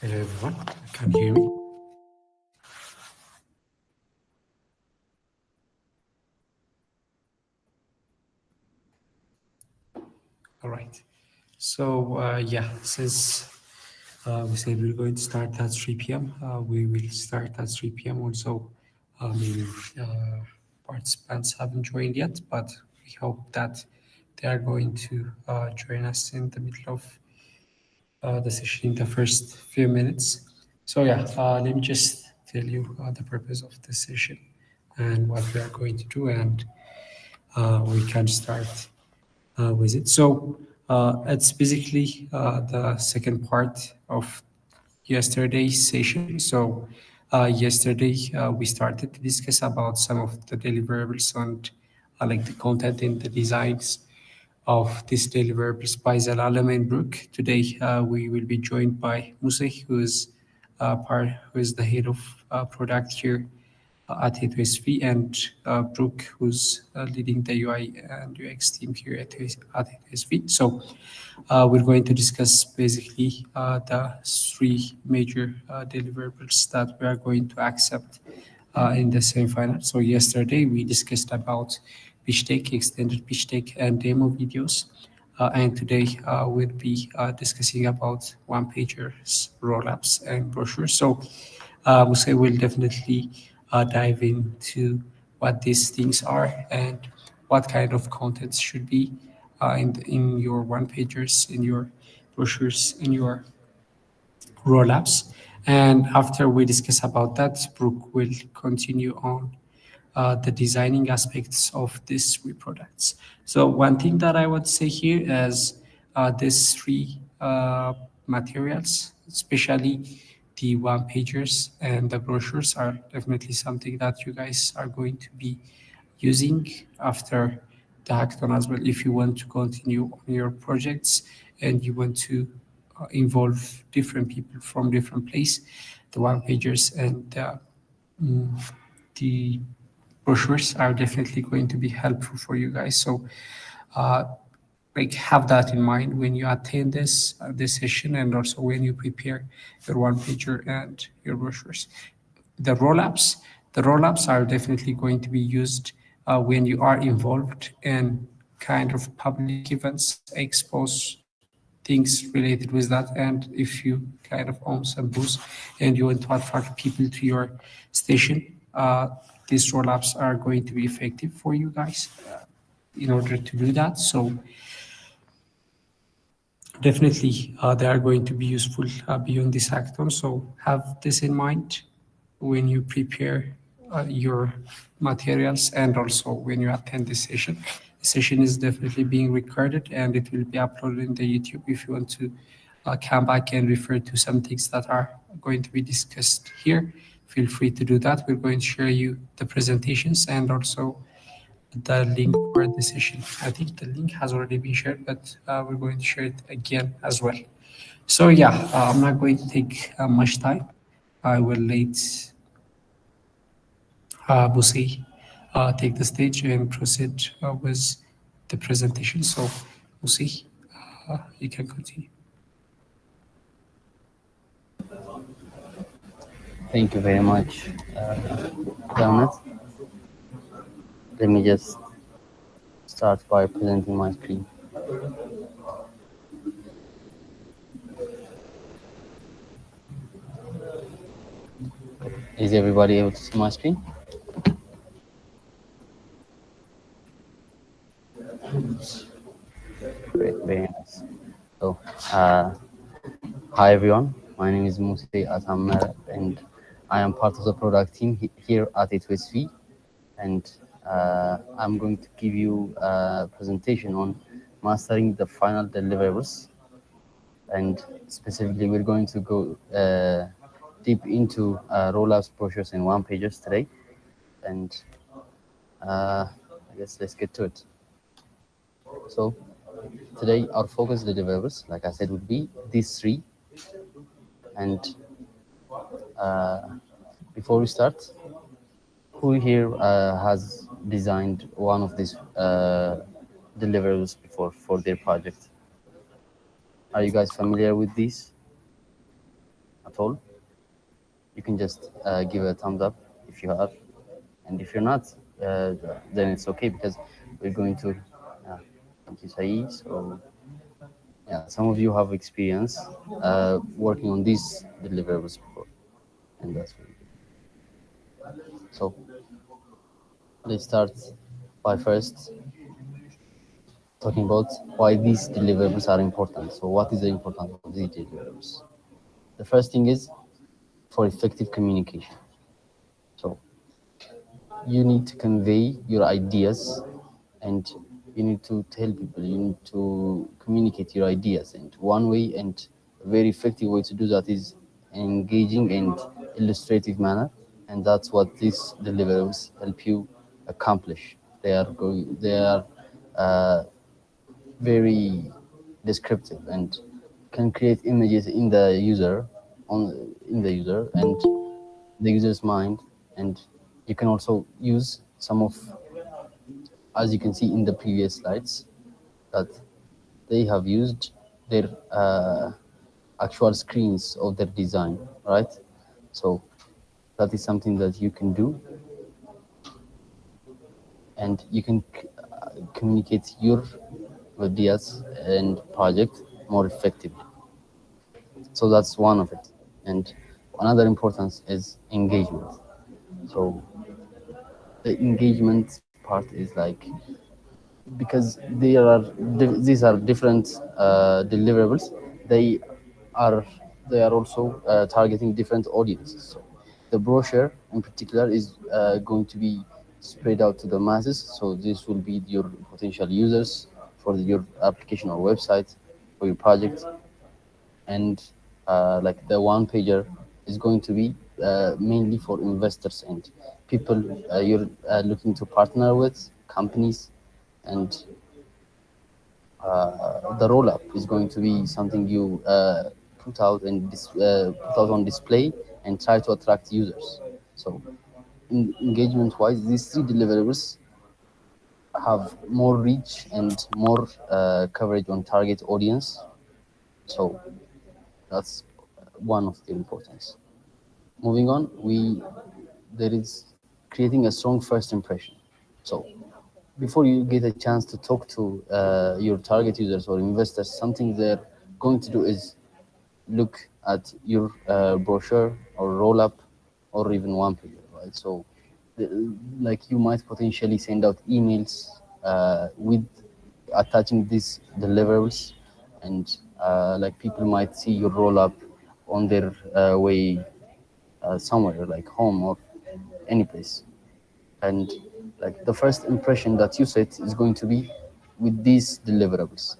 Hello everyone, can you hear me? All right. So yeah, since we said we're going to start at 3 p.m., we will start at 3 p.m. Also, many participants haven't joined yet, but we hope that they are going to join us in the middle of the session in the first few minutes. So yeah, let me just tell you the purpose of the session and what we are going to do, and we can start with it. So it's basically the second part of yesterday's session. So yesterday we started to discuss about some of the deliverables and like the content and the designs of this deliverables by Zalalem and Brooke. Today we will be joined by Mussie, who is the head of product here at A2SV, and Brooke, who's leading the UI and UX team here at A2SV. So we're going to discuss basically the three major deliverables that we are going to accept in the semifinal. So yesterday we discussed about pitch deck, extended pitch deck, and demo videos. And today we'll be discussing about one-pagers, roll-ups, and brochures. So Musa will definitely dive into what these things are and what kind of contents should be in your one-pagers, in your brochures, in your roll-ups. And after we discuss about that, Brooke will continue on the designing aspects of these three products. So one thing that I would say here is these three materials, especially the one pagers and the brochures, are definitely something that you guys are going to be using after the hackathon as well. If you want to continue on your projects and you want to involve different people from different place, the one pagers and the brochures are definitely going to be helpful for you guys. So uh, like have that in mind when you attend this session, and also when you prepare your one pager and your brochures. The roll-ups are definitely going to be used when you are involved in kind of public events, expose things related with that, and if you kind of own some booths and you want to attract people to your station, these roll-ups are going to be effective for you guys in order to do that. So definitely they are going to be useful beyond this hackathon. So have this in mind when you prepare your materials and also when you attend this session. The session is definitely being recorded and it will be uploaded in the YouTube. If you want to come back and refer to some things that are going to be discussed here, feel free to do that. We're going to share you the presentations and also the link for the session. I think the link has already been shared, but we're going to share it again as well. So yeah, I'm not going to take much time. I will let Busi take the stage and proceed with the presentation. So Busi, you can continue. Thank you very much, Donut. Let me just start by presenting my screen. Is everybody able to see my screen? Great, very nice. So, hi everyone. My name is Mussie Asamere, and I am part of the product team here at A2SV. And I'm going to give you a presentation on mastering the final deliverables. And specifically, we're going to go deep into rollouts, brochures, and one pages today. And I guess let's get to it. So today, our focus deliverables, like I said, would be these three. And before we start, who here has designed one of these deliverables before for their project? Are you guys familiar with these at all? You can just give a thumbs up if you are, and if you're not, then it's okay because we're going to. Thank you, Saeed. So yeah, some of you have experience working on these deliverables before, and that's really good. So let's start by first talking about why these deliverables are important. So what is the importance of these deliverables? The first thing is for effective communication. So you need to convey your ideas and you need to tell people, you need to communicate your ideas. And one way and a very effective way to do that is engaging and illustrative manner. And that's what these deliverables help you accomplish. They are uh, very descriptive and can create images in the user in the user and the user's mind. And you can also use some of, as you can see in the previous slides, that they have used their actual screens of their design, right? So that is something that you can do, and you can communicate your ideas and project more effectively. So that's one of it. And another importance is engagement. So the engagement part is like, because these are different deliverables, they are they are also targeting different audiences. So the brochure in particular is going to be spread out to the masses. So this will be your potential users for your application or website for your project. And like the one pager is going to be mainly for investors and people you're looking to partner with, companies. And the roll up is going to be something you put out and put out on display and try to attract users. So engagement wise, these three deliverables have more reach and more coverage on target audience. So that's one of the importance. Moving on, there is creating a strong first impression. So before you get a chance to talk to your target users or investors, something they're going to do is look at your brochure or roll up or even one page, right? So the, like you might potentially send out emails with attaching these deliverables, and like people might see your roll up on their way somewhere like home or any place. And like the first impression that you set is going to be with these deliverables.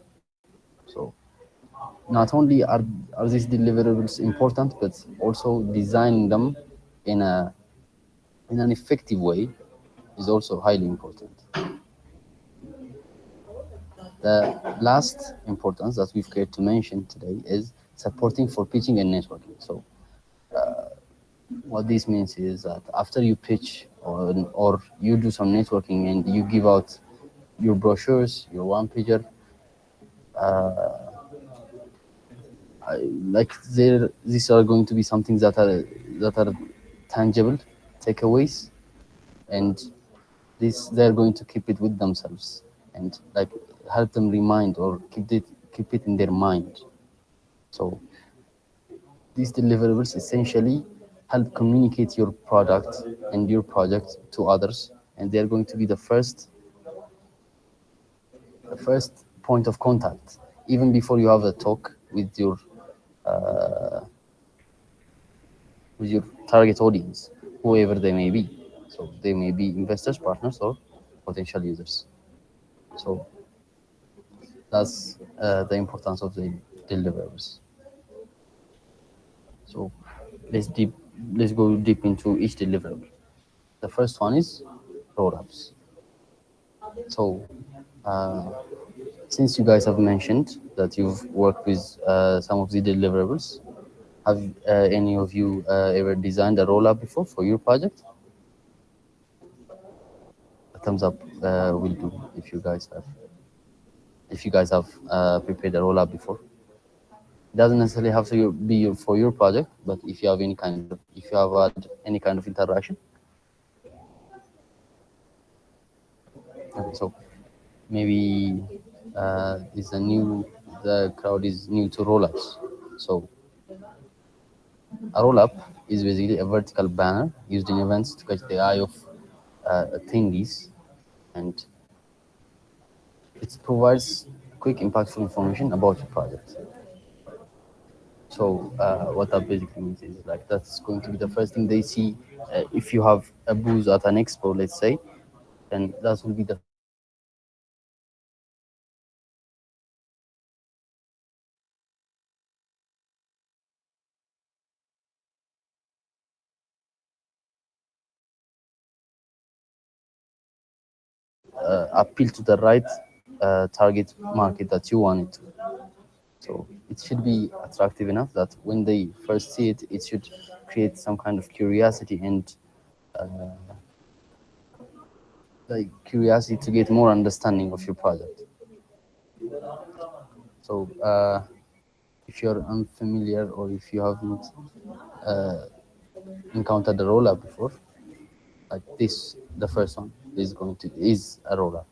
So not only are these deliverables important, but also designing them in a in an effective way is also highly important. The last importance that we've cared to mention today is supporting for pitching and networking. So what this means is that after you pitch or you do some networking and you give out your brochures, your one pager, like these are going to be something that are tangible takeaways, and this they're going to keep it with themselves and like help them remind or keep it in their mind. So these deliverables essentially help communicate your product and your project to others, and they're going to be the first point of contact even before you have a talk with your target audience, whoever they may be. So they may be investors, partners, or potential users. So that's the importance of the deliverables. So let's deep let's go deep into each deliverable. The first one is rollups. So uh, since you guys have mentioned that you've worked with some of the deliverables, have any of you ever designed a rollup before for your project? A thumbs up will do if you guys have. If you guys have prepared a rollup before, it doesn't necessarily have to be for your project, but if you have had any kind of interaction. Okay, so maybe the crowd is new to rollups. So a rollup is basically a vertical banner used in events to catch the eye of attendees, and it provides quick, impactful information about your project. So what that basically means is like that's going to be the first thing they see. If you have a booth at an expo, let's say, then that will be the first thing they see when they walk in. Appeal to the right target market that you want it to. So it should be attractive enough that when they first see it, it should create some kind of curiosity and like curiosity to get more understanding of your project. So if you're unfamiliar or if you haven't encountered a roll up before, like this, the first one is a roll up.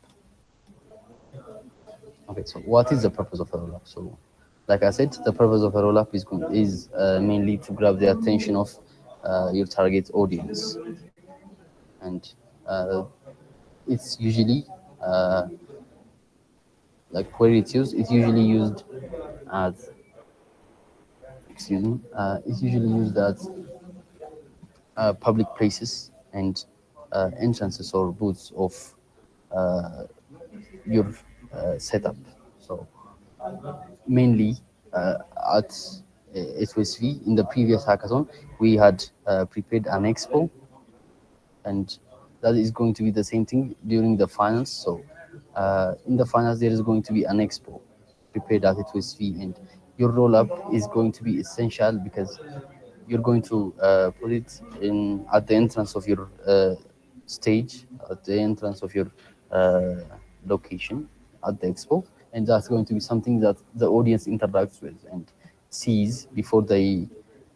Okay, so what is the purpose of a roll up? So, like I said, the purpose of a roll up is mainly to grab the attention of your target audience, and uh, it's usually like where it's used. It's usually used as excuse me. It's usually used as public places and entrances or booths of your setup. So mainly uh, at A2SV in the previous hackathon, we had prepared an expo, and that is going to be the same thing during the finals. So in the finals, there is going to be an expo prepared at A2SV, and your roll up is going to be essential because you're going to put it in at the entrance of your stage, at the entrance of your uh, location at the expo, and that's going to be something that the audience interacts with and sees before they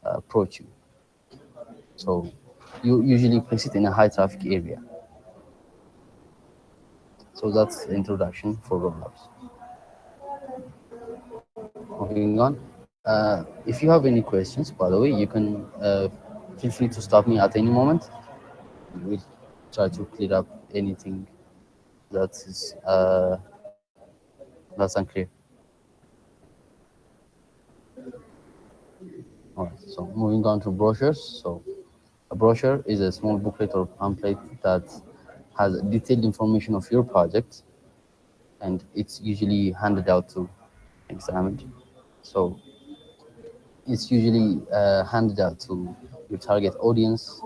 approach you. So you usually place it in a high traffic area. So that's the introduction for rollups. Moving on. If you have any questions, by the way, you can feel free to stop me at any moment. We'll try to clear up anything that is that's unclear. All right. So moving on to brochures. So a brochure is a small booklet or pamphlet that has detailed information of your project, and it's usually handed out to examined. So it's usually handed out to your target audience,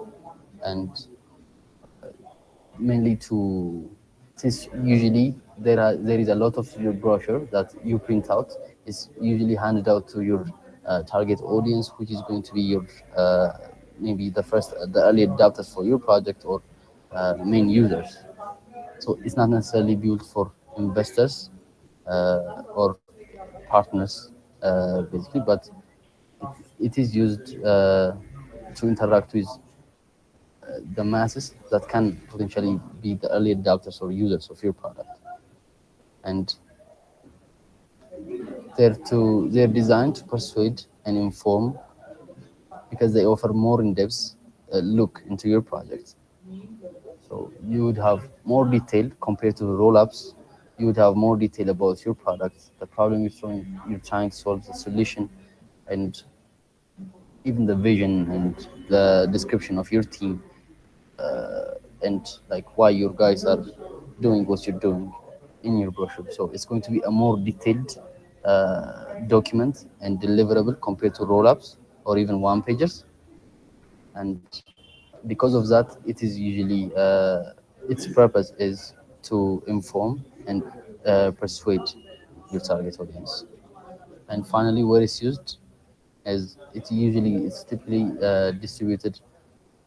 and mainly to since usually there is a lot of your brochure that you print out. It's usually handed out to your target audience, which is going to be your maybe the early adopters for your project or main users. So it's not necessarily built for investors or partners basically, but it is used to interact with the masses that can potentially be the early adopters or users of your product. And they're designed to persuade and inform because they offer more in-depth look into your project. So you would have more detail compared to roll-ups. You would have more detail about your product, the problem you're trying to solve, the solution, and even the vision and the description of your team, and like why your guys are doing what you're doing in your brochure. So it's going to be a more detailed document and deliverable compared to roll-ups or even one-pagers. And because of that, it is usually its purpose is to inform and persuade your target audience. And finally, where it's used, as it's typically distributed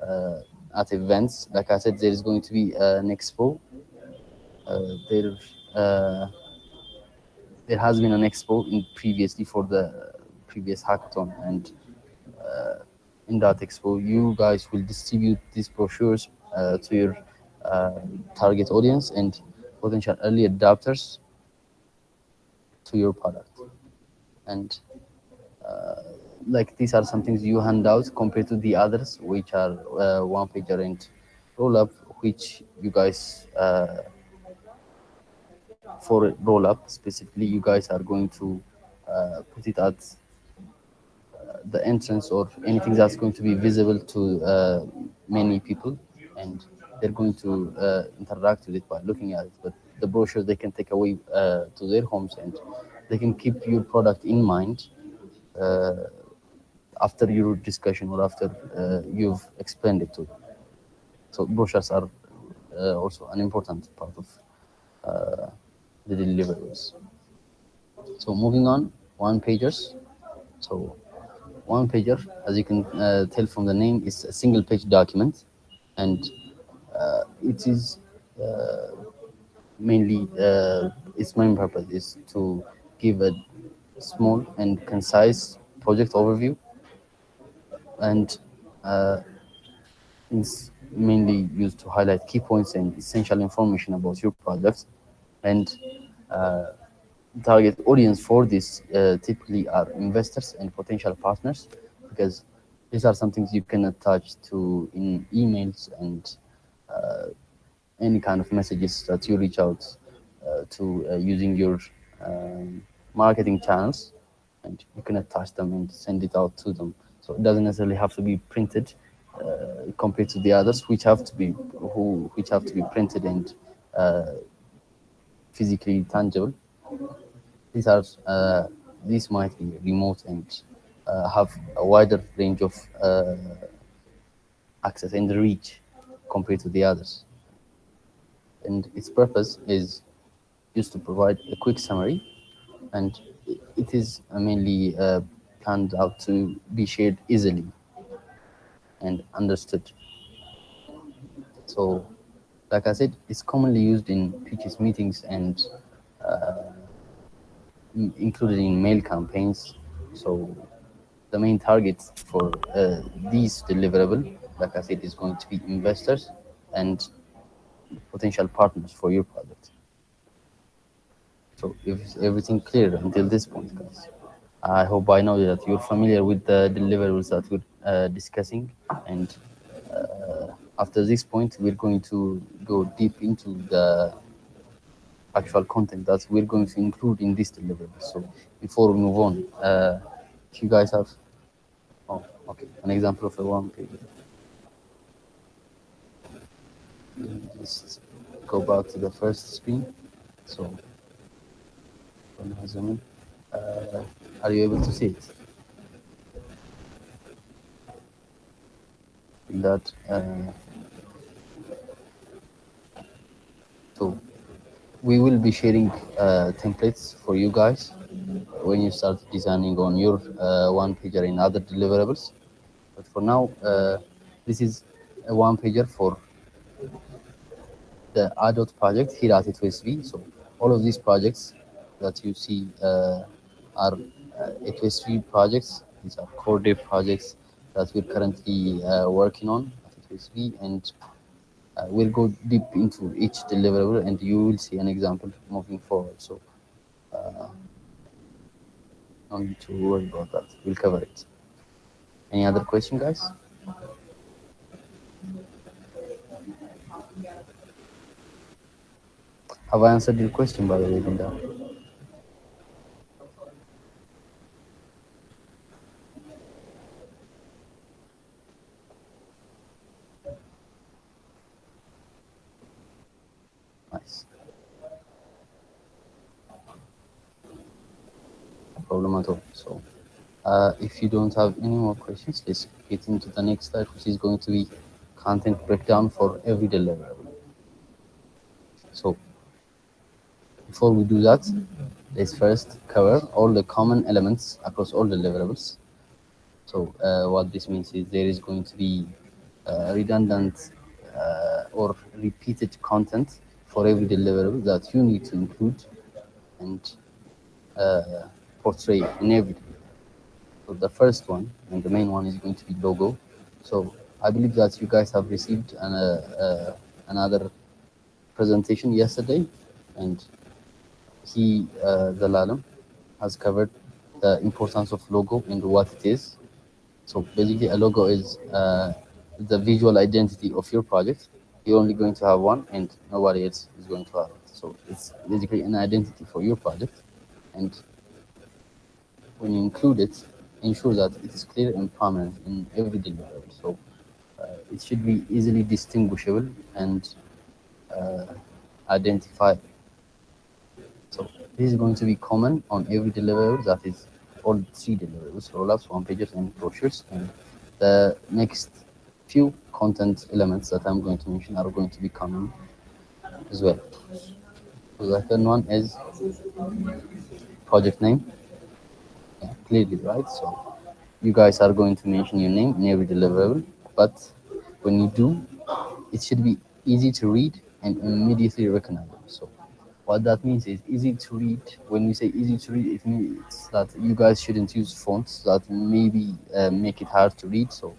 uh, at events. Like I said, there is going to be an expo. There uh, there has been an expo previously for the previous hackathon, and in that expo, you guys will distribute these brochures to your uh, target audience and potential early adopters to your product. And like these are some things you hand out compared to the others, which are one pager and roll up, which you guys for roll up specifically, you guys are going to put it at the entrance or anything that's going to be visible to many people, and they're going to interact with it by looking at it. But the brochures they can take away to their homes, and they can keep your product in mind uh, after your discussion or after you've explained it to them. So brochures are also an important part of uh, the deliverables. So moving on, one pagers. So one pager, as you can tell from the name, is a single page document, and it is mainly its main purpose is to give a small and concise project overview, and it's mainly used to highlight key points and essential information about your product. And uh, target audience for this typically are investors and potential partners, because these are some things you can attach to in emails and any kind of messages that you reach out to using your um, marketing channels, and you can attach them and send it out to them. So it doesn't necessarily have to be printed compared to the others, which have to be printed and uh, physically tangible. These are these might be remote and have a wider range of access and reach compared to the others. And its purpose is used to provide a quick summary, and it is mainly planned out to be shared easily and understood. So, like I said, it's commonly used in pitches meetings and included in mail campaigns. So the main target for these deliverable, like I said, is going to be investors and potential partners for your project. So if everything clear until this point, guys, I hope by now that you're familiar with the deliverables that we're discussing. And after this point, we're going to go deep into the actual content that we're going to include in this deliverable. So before we move on, if you guys have, oh, okay, an example of a one page. Just go back to the first screen. So, zoom in. Are you able to see it? That so we will be sharing templates for you guys when you start designing on your one pager in other deliverables. But for now, this is a one pager for the adult project here at A2SV. So all of these projects that you see are A2SV projects. These are core dev projects that we're currently working on at A2SV, and we'll go deep into each deliverable, and you will see an example moving forward. So no need to worry about that. We'll cover it. Any other question, guys? Have I answered your question, by the way, Linda? Nice. No problem at all. So, if you don't have any more questions, let's get into the next slide, which is going to be content breakdown for every deliverable. So, before we do that, let's first cover all the common elements across all deliverables. So, what this means is there is going to be redundant or repeated content for every deliverable that you need to include and portray in every deliverable. So the first one and the main one is going to be logo. So I believe that you guys have received another presentation yesterday, and the Lalam, has covered the importance of logo and what it is. So basically, a logo is the visual identity of your project. You're only going to have one, and nobody else is going to have it. So it's basically an identity for your project, and when you include it, ensure that it is clear and prominent in every deliverable. So it should be easily distinguishable and identifiable. So this is going to be common on every deliverable, that is all three deliverables: rollups, one pages, and brochures. And the next few content elements that I'm going to mention are going to be common as well. So the second one is project name. Yeah, clearly, right? So you guys are going to mention your name in every deliverable, but when you do, it should be easy to read and immediately recognizable. So what that means is easy to read. When we say easy to read, it means that you guys shouldn't use fonts that maybe make it hard to read. So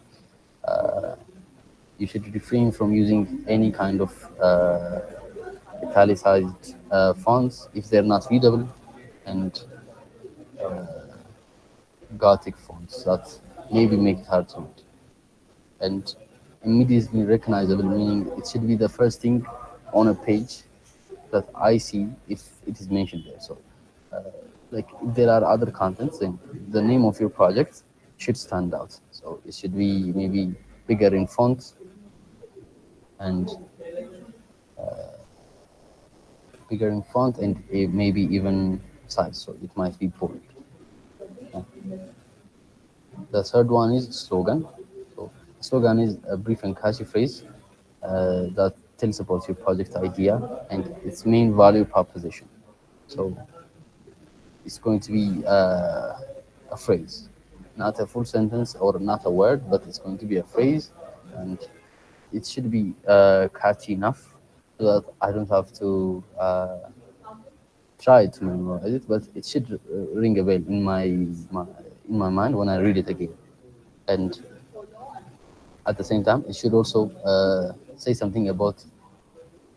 you should refrain from using any kind of italicized fonts if they're not readable, and Gothic fonts that maybe make it hard to read. And immediately recognizable, meaning it should be the first thing on a page that I see if it is mentioned there. So, like if there are other contents, then the name of your project should stand out. So it should be maybe bigger in font and maybe even size. So it might be bold. Yeah. The third one is slogan. So slogan is a brief and catchy phrase that tells about your project idea and its main value proposition. So it's going to be a phrase, not a full sentence or not a word, but it's going to be a phrase, and it should be catchy enough so that I don't have to try to memorize it, but it should ring a bell in my mind when I read it again. And at the same time, it should also say something about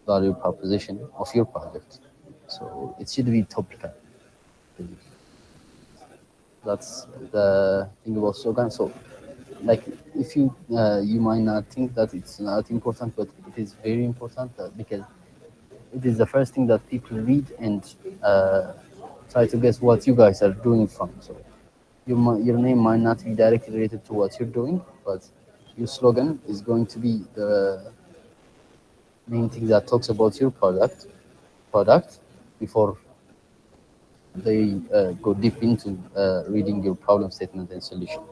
value proposition of your project. So it should be topical. That's the thing about slogan. So, like, if you might not think that it's not important, but it is very important because it is the first thing that people read and uh, try to guess what you guys are doing from. So, your name might not be directly related to what you're doing, but your slogan is going to be the main thing that talks about your product before they go deep into reading your problem statement and solution.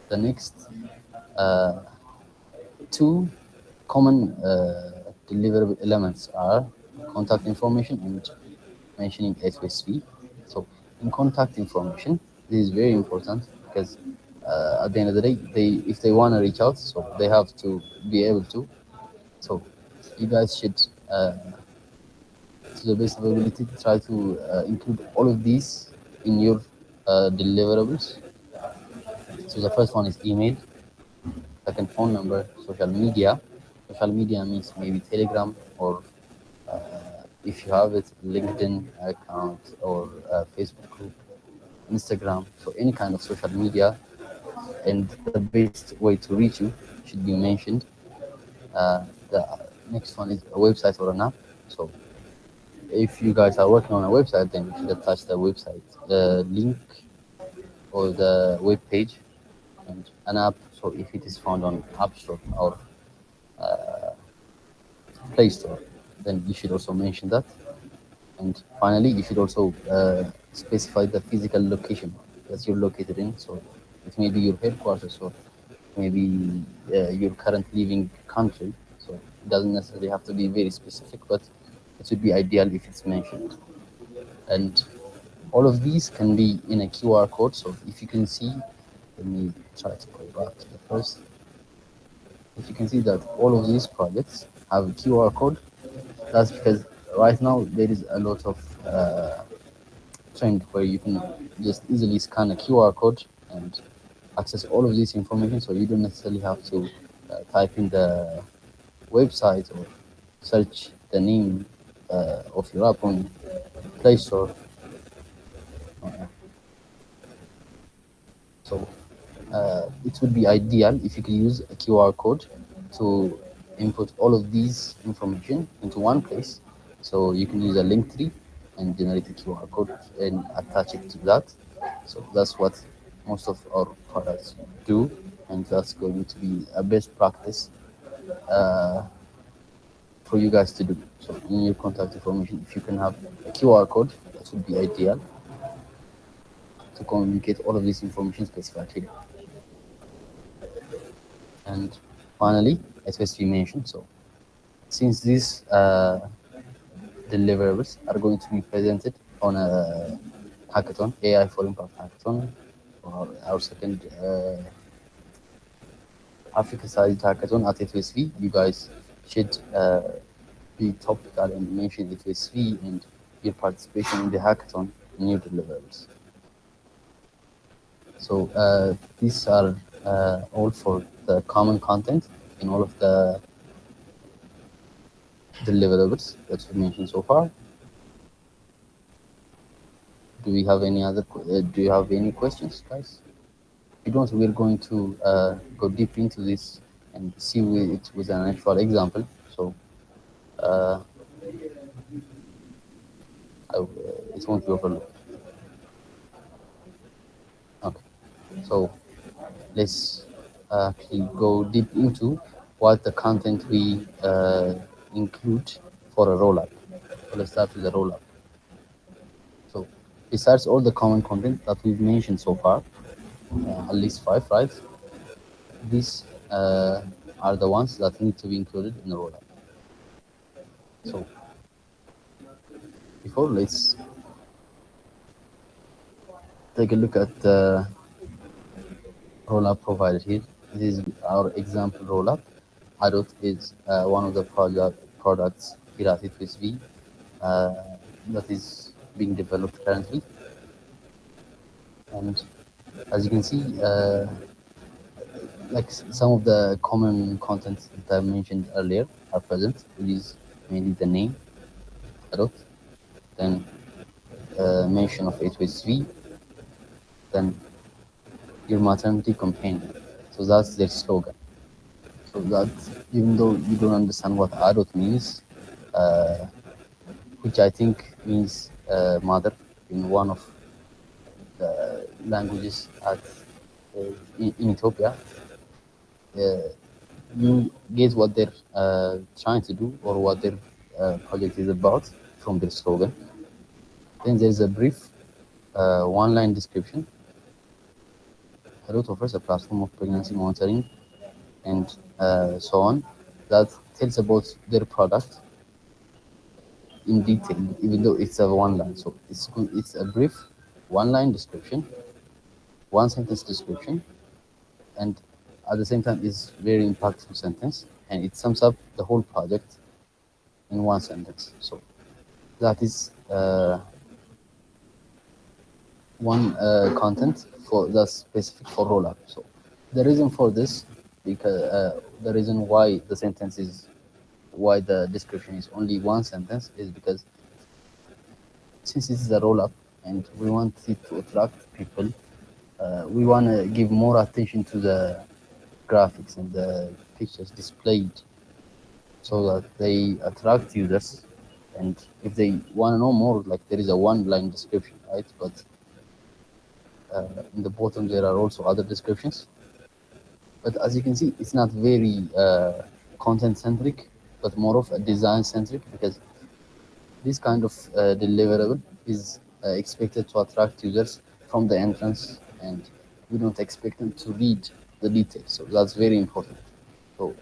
The next two common deliverable elements are contact information and mentioning A2SV. So in contact information, this is very important because at the end of the day, if they want to reach out, so they have to be able to. So you guys should, to the best of ability, try to include all of these in your deliverables. So the first one is email. second phone number, social media. Social media means maybe Telegram or if you have it, LinkedIn account or Facebook group, Instagram, so any kind of social media, and the best way to reach you should be mentioned. The next one is a website or an app. So if you guys are working on a website, then you should attach the website, the link or the web page, and an app. So if it is found on App Store or Play Store, then you should also mention that. And finally, you should also specify the physical location that you're located in. So it may be your headquarters or maybe your current living country. So it doesn't necessarily have to be very specific, but it would be ideal if it's mentioned. And all of these can be in a QR code. So if you can see, let me try to go back to the first. If you can see that all of these projects have a QR code, that's because right now there is a lot of trend where you can just easily scan a QR code and access all of this information, so you don't necessarily have to type in the website or search the name of your app on Play Store. So it would be ideal if you could use a QR code to input all of these information into one place. So you can use a link tree and generate a QR code and attach it to that. So that's what most of our products do, and that's going to be a best practice uh, for you guys to do. So in your contact information, if you can have a QR code, that would be ideal to communicate all of this information specifically. And finally, A2SV mentioned, so since these deliverables are going to be presented on a hackathon, AI for Impact hackathon, or our second Africa-sized hackathon at A2SV, you guys should be topical and mention A2SV and your participation in the hackathon in your deliverables. So these are all for the common content in all of the deliverables that we mentioned so far. Do we have any other? Do you have any questions, guys? If you don't, we're going to go deep into this and see it with an actual example. So it won't be overlooked. Okay, so let's actually go deep into what the content we include for a rollup. So let's start with the rollup. So besides all the common content that we've mentioned so far, at least 5, right? These are the ones that need to be included in the rollup. So before, let's take a look at the rollup provided here. This is our example rollup. Adult is one of the products here at A2SV that is being developed currently. And as you can see, like some of the common content that I mentioned earlier are present. It is mainly the name, adult, then mention of A2SV, then your maternity companion. So that's their slogan. So that even though you don't understand what adult means, which I think means mother in one of the languages at in Ethiopia, you get what they're trying to do or what their project is about from their slogan. Then there's a brief one-line description. Hello offers a platform of pregnancy monitoring and so on that tells about their product in detail, even though it's a one line. So it's a brief one-line description, one sentence description, and at the same time is very impactful sentence, and it sums up the whole project in one sentence. So that is one content for that's specific for rollup. So the reason for this because the reason why the sentence is why the description is only one sentence is because since this is a roll up and we want it to attract people, we want to give more attention to the graphics and the pictures displayed so that they attract users. And if they want to know more, like there is a one line description, right? But in the bottom, there are also other descriptions. But as you can see, it's not very content centric, but more of a design centric because this kind of deliverable is expected to attract users from the entrance, and we don't expect them to read the details. So that's very important. So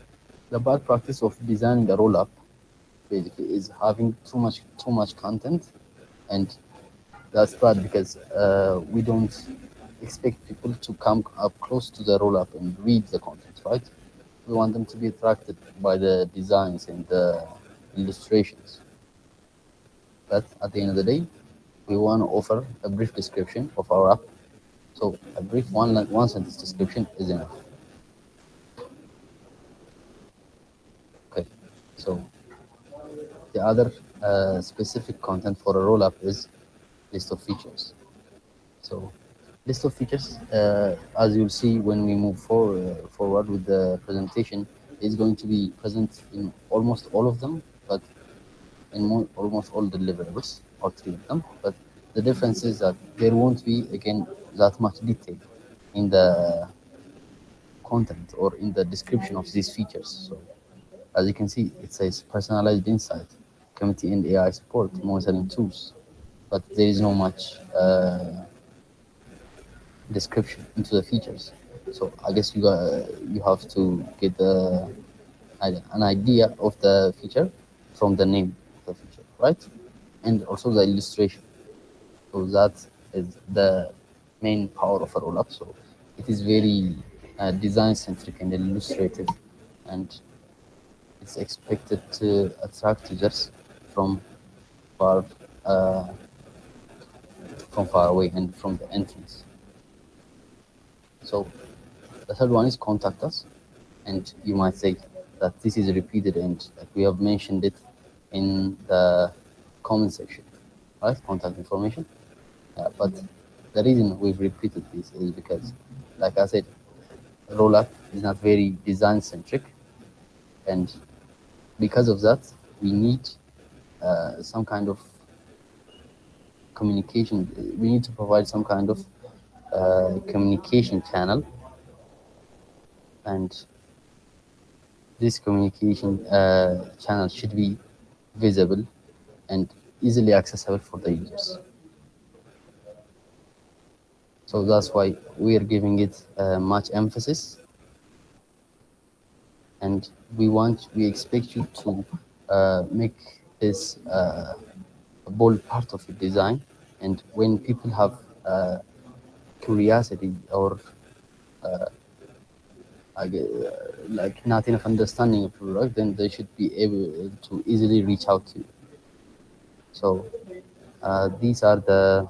the bad practice of designing a roll-up basically is having too much content, and that's bad because we don't expect people to come up close to the roll-up and read the content, right? We want them to be attracted by the designs and the illustrations. But at the end of the day, we want to offer a brief description of our app. So a brief one sentence description is enough. Okay. So the other specific content for a roll-up is list of features. So list of features, as you'll see when we move forward with the presentation, is going to be present in almost all of them, but in almost all deliverables, or three of them. But the difference is that there won't be, again, that much detail in the content or in the description of these features. So as you can see, it says personalized insight, committee and AI support, monitoring tools, but there is no much description into the features. So I guess you have to get an idea of the feature from the name of the feature, right? And also the illustration. So that is the main power of a roll-up. So it is very design-centric and illustrative, and it's expected to attract users from far uh, from far away and from the entrance. So the third one is contact us, and you might say that this is repeated and like we have mentioned it in the comment section, right? Contact information. But the reason we've repeated this is because, like I said, rollup is not very design centric, and because of that, we need some kind of communication. We need to provide some kind of communication channel, and this communication channel should be visible and easily accessible for the users. So that's why we are giving it much emphasis, and we expect you to make this a bold part of your design. And when people have curiosity or like not enough understanding of your product, then they should be able to easily reach out to you. So these are the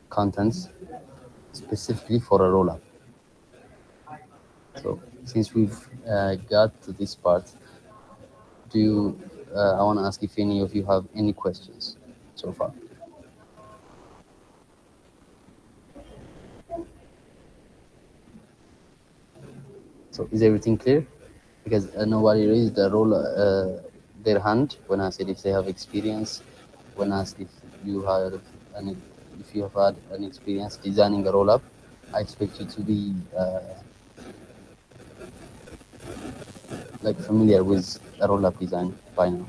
contents specifically for a rollup. So since we've got to this part, do you, I want to ask if any of you have any questions so far. So is everything clear? Because nobody raised their hand when I said if they have experience, when asked if you had if you have had an experience designing a roll-up. I expect you to be like familiar with a roll-up design by now.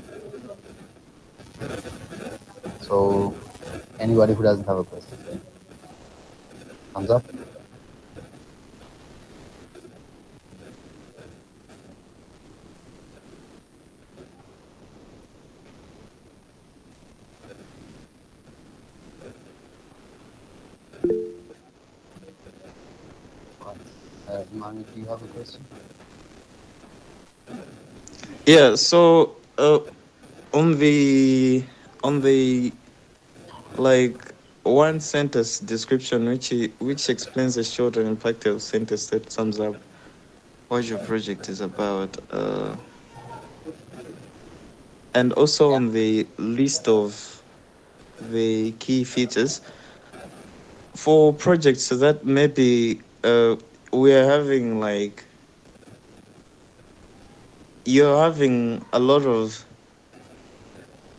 So anybody who doesn't have a question, thumbs up. Imani, do you have a question? Yeah, so on the like one sentence description which explains the short and impactful sentence that sums up what your project is about, and also Yeah. on the list of the key features for projects that maybe we are having like you're having a lot of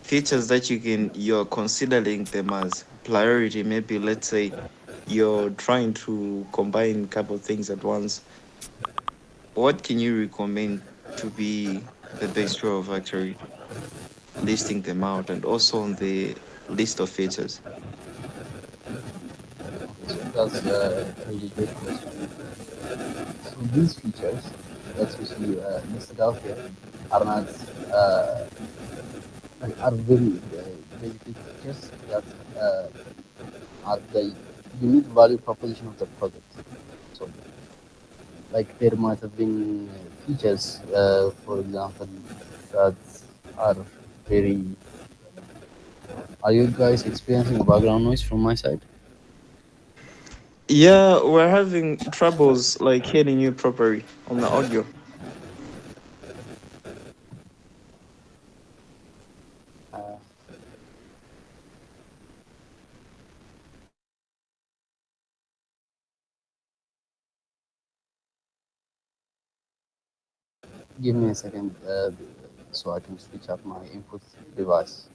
features that you're considering them as priority. Maybe let's say you're trying to combine a couple of things at once. What can you recommend to be the best way of actually listing them out and also on the list of features? Okay, so that's a really great question. So these features that you see listed out here are not uh, are very basic features that uh, are the unique value proposition of the project. So, like there might have been features, for example, that are very. Are you guys experiencing background noise from my side? Yeah, we're having troubles like hearing you properly on the audio. Uh, Give me a second, so I can switch up my input device.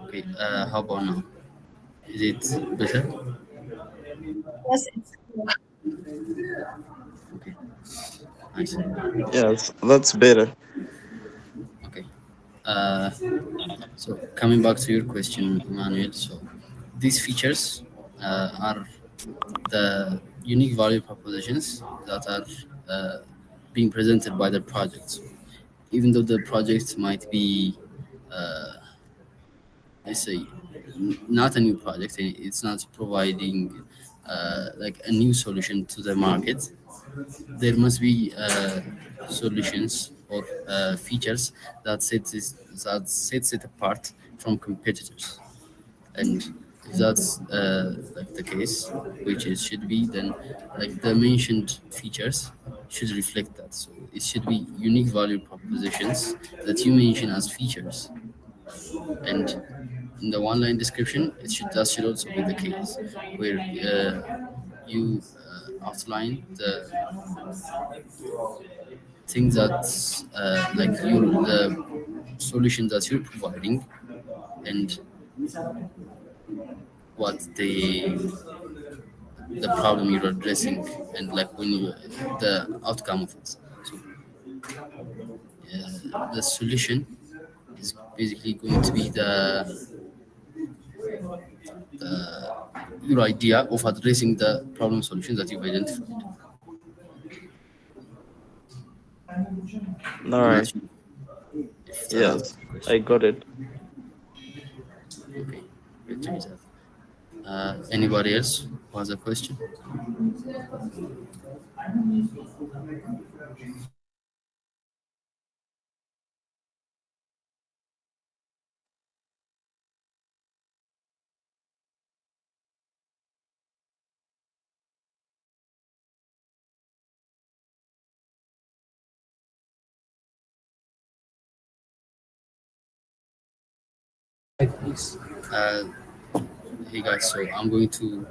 Okay, how about now? Is it better? Yes, it's clear. Okay, nice. Yes, that's better. Okay. Uh, so coming back to your question, Emmanuel. So these features are the unique value propositions that are uh, being presented by the projects. Even though the project might be, uh, let's say, not a new project, it's not providing like a new solution to the market. There must be solutions or features that sets it apart from competitors. And if that's like the case, which it should be, then like the mentioned features should reflect that. So it should be unique value propositions that you mention as features, and in the one line description that should also be the case, where you outline the things that like the solution that you're providing, and what the problem you're addressing, and like when you the outcome of it. So the solution is basically going to be your idea of addressing the problem solution that you've identified. All I'm not right. sure if that answers Yes, the I question. got it. Okay, great to hear that. Anybody else who has a question? Right, please. Uh, Hey guys, so I'm going to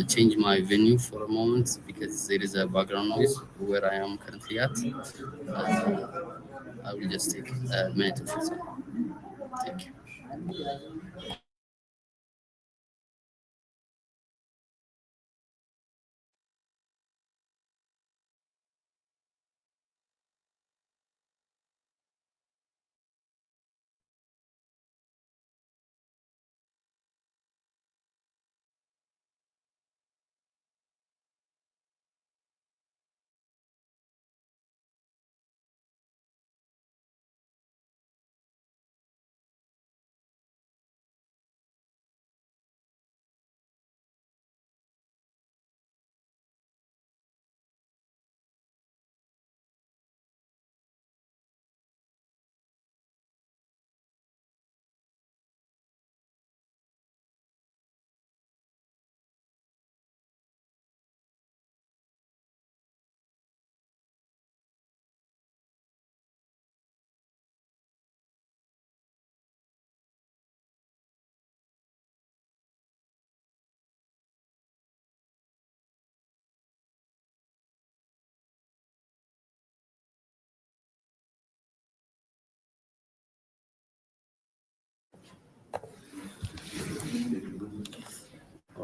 change my venue for a moment because there is a background noise where I am currently at. I will just take a minute of your time. Thank you.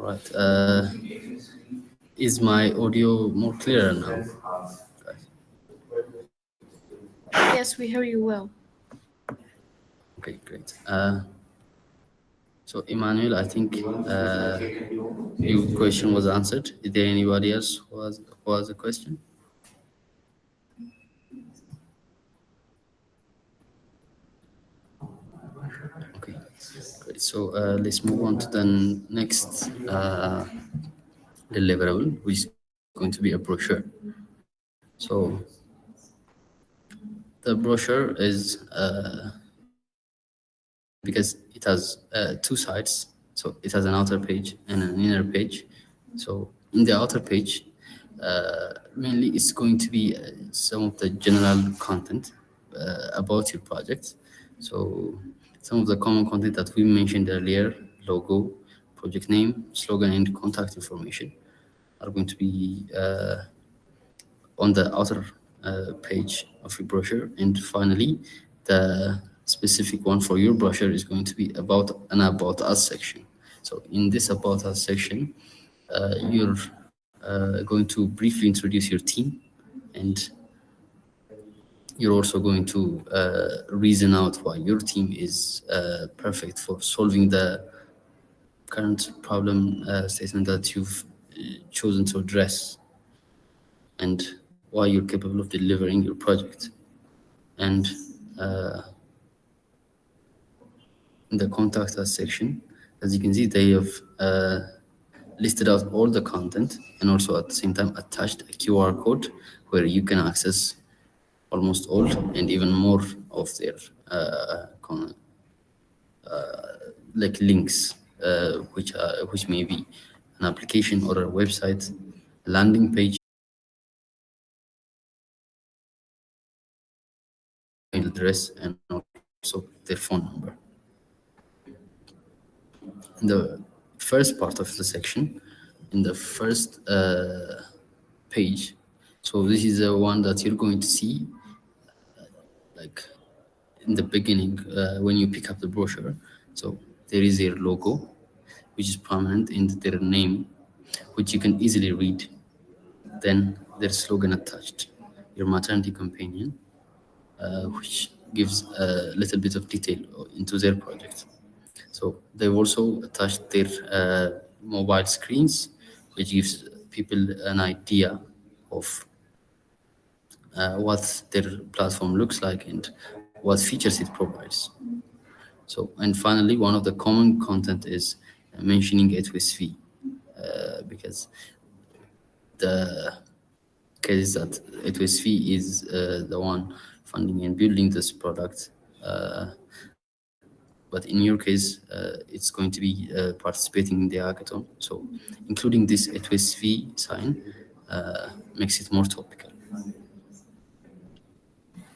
right. Is my audio more clearer now? Yes, we hear you well. Okay, great. So Emmanuel, I think your question was answered. Is there anybody else who has a question? Okay, great. So let's move on to the next deliverable, which is going to be a brochure. So the brochure is because it has two sides. So it has an outer page and an inner page. So in the outer page, mainly it's going to be some of the general content about your project. So some of the common content that we mentioned earlier, logo, project name, slogan, and contact information are going to be on the outer page of your brochure. And finally, the specific one for your brochure is going to be about an About Us section. So in this About Us section, you're going to briefly introduce your team, and you're also going to reason out why your team is perfect for solving the current problem statement that you've chosen to address, and why you're capable of delivering your project. And in the contact us section, as you can see, they have listed out all the content, and also at the same time attached a QR code where you can access almost all and even more of their like links, which may be an application or a website, a landing page, email address, and also their phone number. In the first part of the section, in the first page, so this is the one that you're going to see like in the beginning when you pick up the brochure. So there is their logo, which is prominent, in their name, which you can easily read. Then their slogan attached, your maternity companion, which gives a little bit of detail into their project. So they've also attached their mobile screens, which gives people an idea of what their platform looks like and what features it provides. So, and finally, one of the common content is mentioning A2SV, because the case that A2SV is the one funding and building this product. But in your case, it's going to be participating in the hackathon. So including this A2SV sign makes it more topical.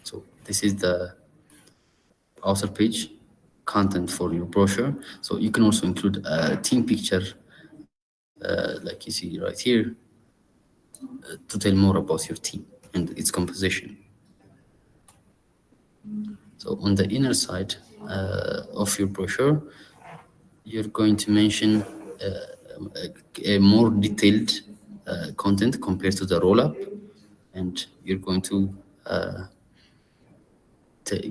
So this is the outer page content for your brochure. So you can also include a team picture, like you see right here, to tell more about your team and its composition. So on the inner side of your brochure, you're going to mention a more detailed content compared to the roll-up, and you're going to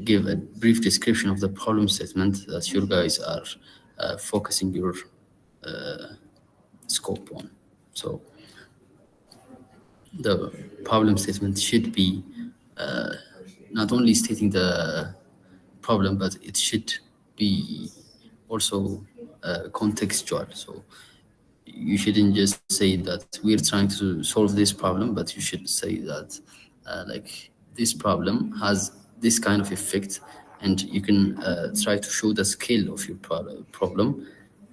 give a brief description of the problem statement that you guys are focusing your scope on. So the problem statement should be not only stating the problem, but it should be also contextual. So you shouldn't just say that we're trying to solve this problem, but you should say that like this problem has this kind of effect, and you can try to show the scale of your problem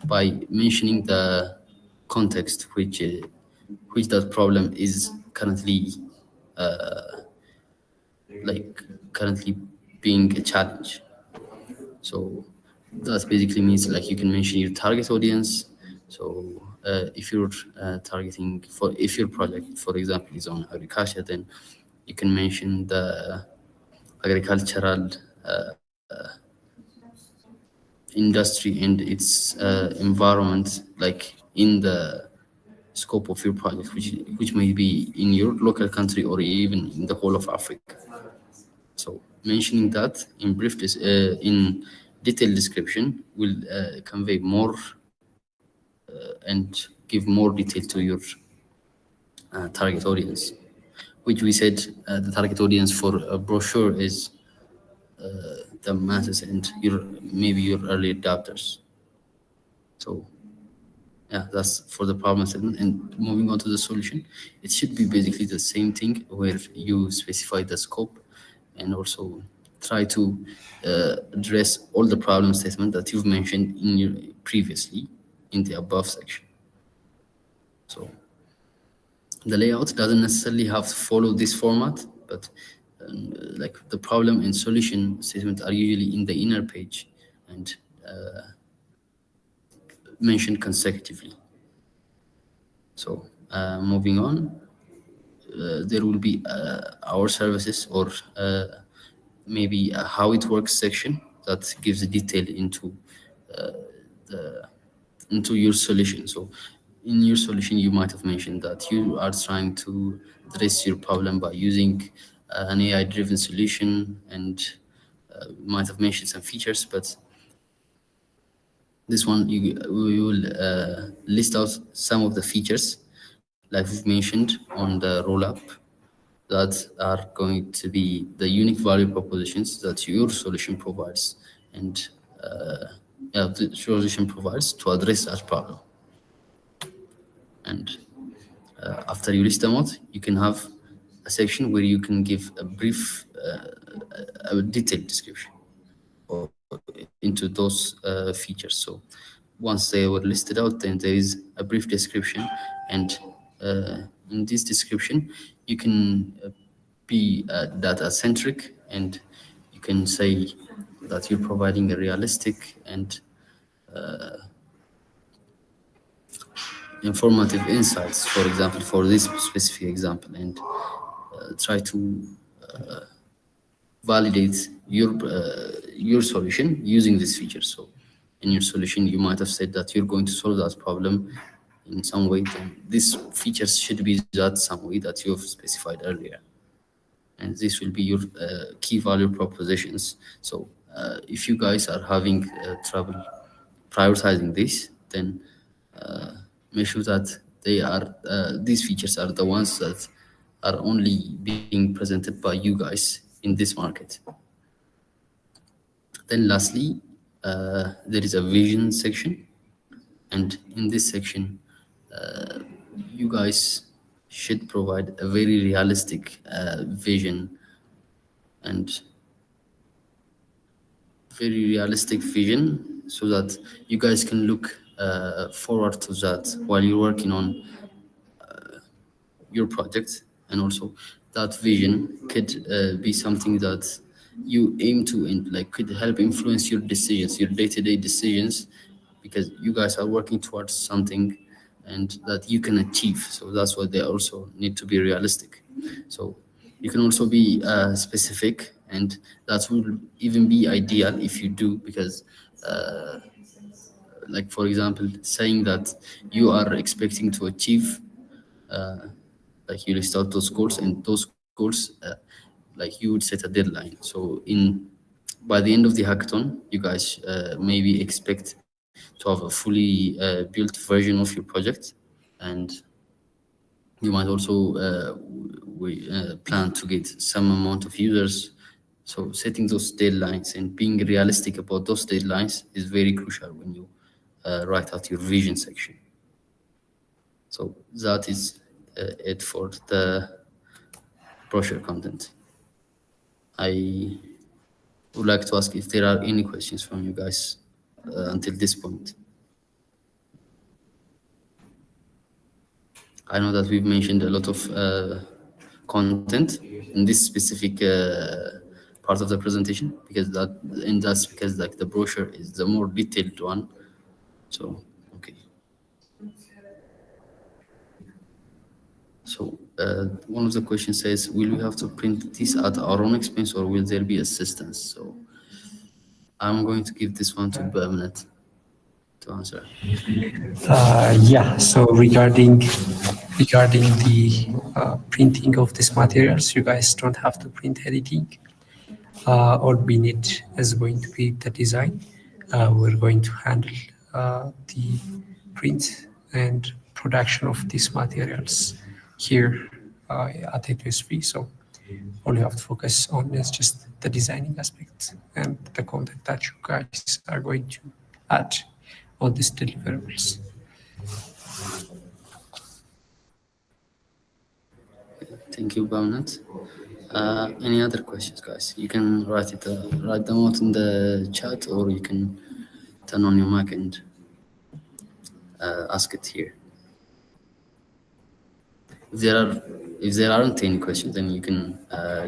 by mentioning the context which that problem is currently like currently being a challenge. So that basically means like you can mention your target audience. So if you're targeting for, if your project, for example, is on agriculture, then you can mention the agricultural industry and its environment, like in the scope of your project, which may be in your local country or even in the whole of Africa. So mentioning that in in detailed description will convey more and give more detail to your target audience, which we said the target audience for a brochure is the masses and maybe your early adopters. So yeah, that's for the problem statement. And moving on to the solution, it should be basically the same thing where you specify the scope and also try to address all the problem statement that you've mentioned in your previously in the above section. So the layout doesn't necessarily have to follow this format, but like the problem and solution statement are usually in the inner page and mentioned consecutively. So moving on, there will be our services or maybe a how it works section that gives detail into your solution. So in your solution, you might have mentioned that you are trying to address your problem by using an AI-driven solution, and might have mentioned some features, but this one we will list out some of the features like we've mentioned on the roll-up that are going to be the unique value propositions that your solution provides and the solution provides to address that problem. And after you list them out, you can have a section where you can give a brief, a detailed description into those features. So once they were listed out, then there is a brief description, and in this description, you can be data-centric, and you can say that you're providing a realistic and informative insights, for example, for this specific example, and try to validate your solution using this feature. So in your solution, you might have said that you're going to solve that problem in some way, then this features should be that some way that you've specified earlier. And this will be your key value propositions. So if you guys are having trouble prioritizing this, then make sure that these features are the ones that are only being presented by you guys in this market. Then lastly, there is a vision section. And in this section, you guys should provide a very realistic vision and very realistic vision so that you guys can look forward to that while you're working on your project. And also that vision could be something that you aim to and like could help influence your decisions, your day-to-day decisions, because you guys are working towards something and that you can achieve. So that's why they also need to be realistic. So you can also be specific, and that will even be ideal if you do, because like for example, saying that you are expecting to achieve like you list out those goals, and those goals like you would set a deadline. So by the end of the hackathon, you guys maybe expect to have a fully built version of your project, and you might also plan to get some amount of users. So setting those deadlines and being realistic about those deadlines is very crucial when you write out your vision section. So that is it for the brochure content. I would like to ask if there are any questions from you guys until this point. I know that we've mentioned a lot of content in this specific part of the presentation, that's because like the brochure is the more detailed one. So okay. So one of the questions says, will we have to print this at our own expense, or will there be assistance? So I'm going to give this one to Bernard to answer. Yeah, so regarding the printing of these materials, you guys don't have to print anything. All we need is going to be the design. We're going to handle the print and production of these materials here at A2SV. So all you have to focus on is just the designing aspect and the content that you guys are going to add on these deliverables. Thank you, Bernard. Any other questions, guys? You can write them out in the chat, or you can turn on your mic and ask it here. If there aren't any questions, then you can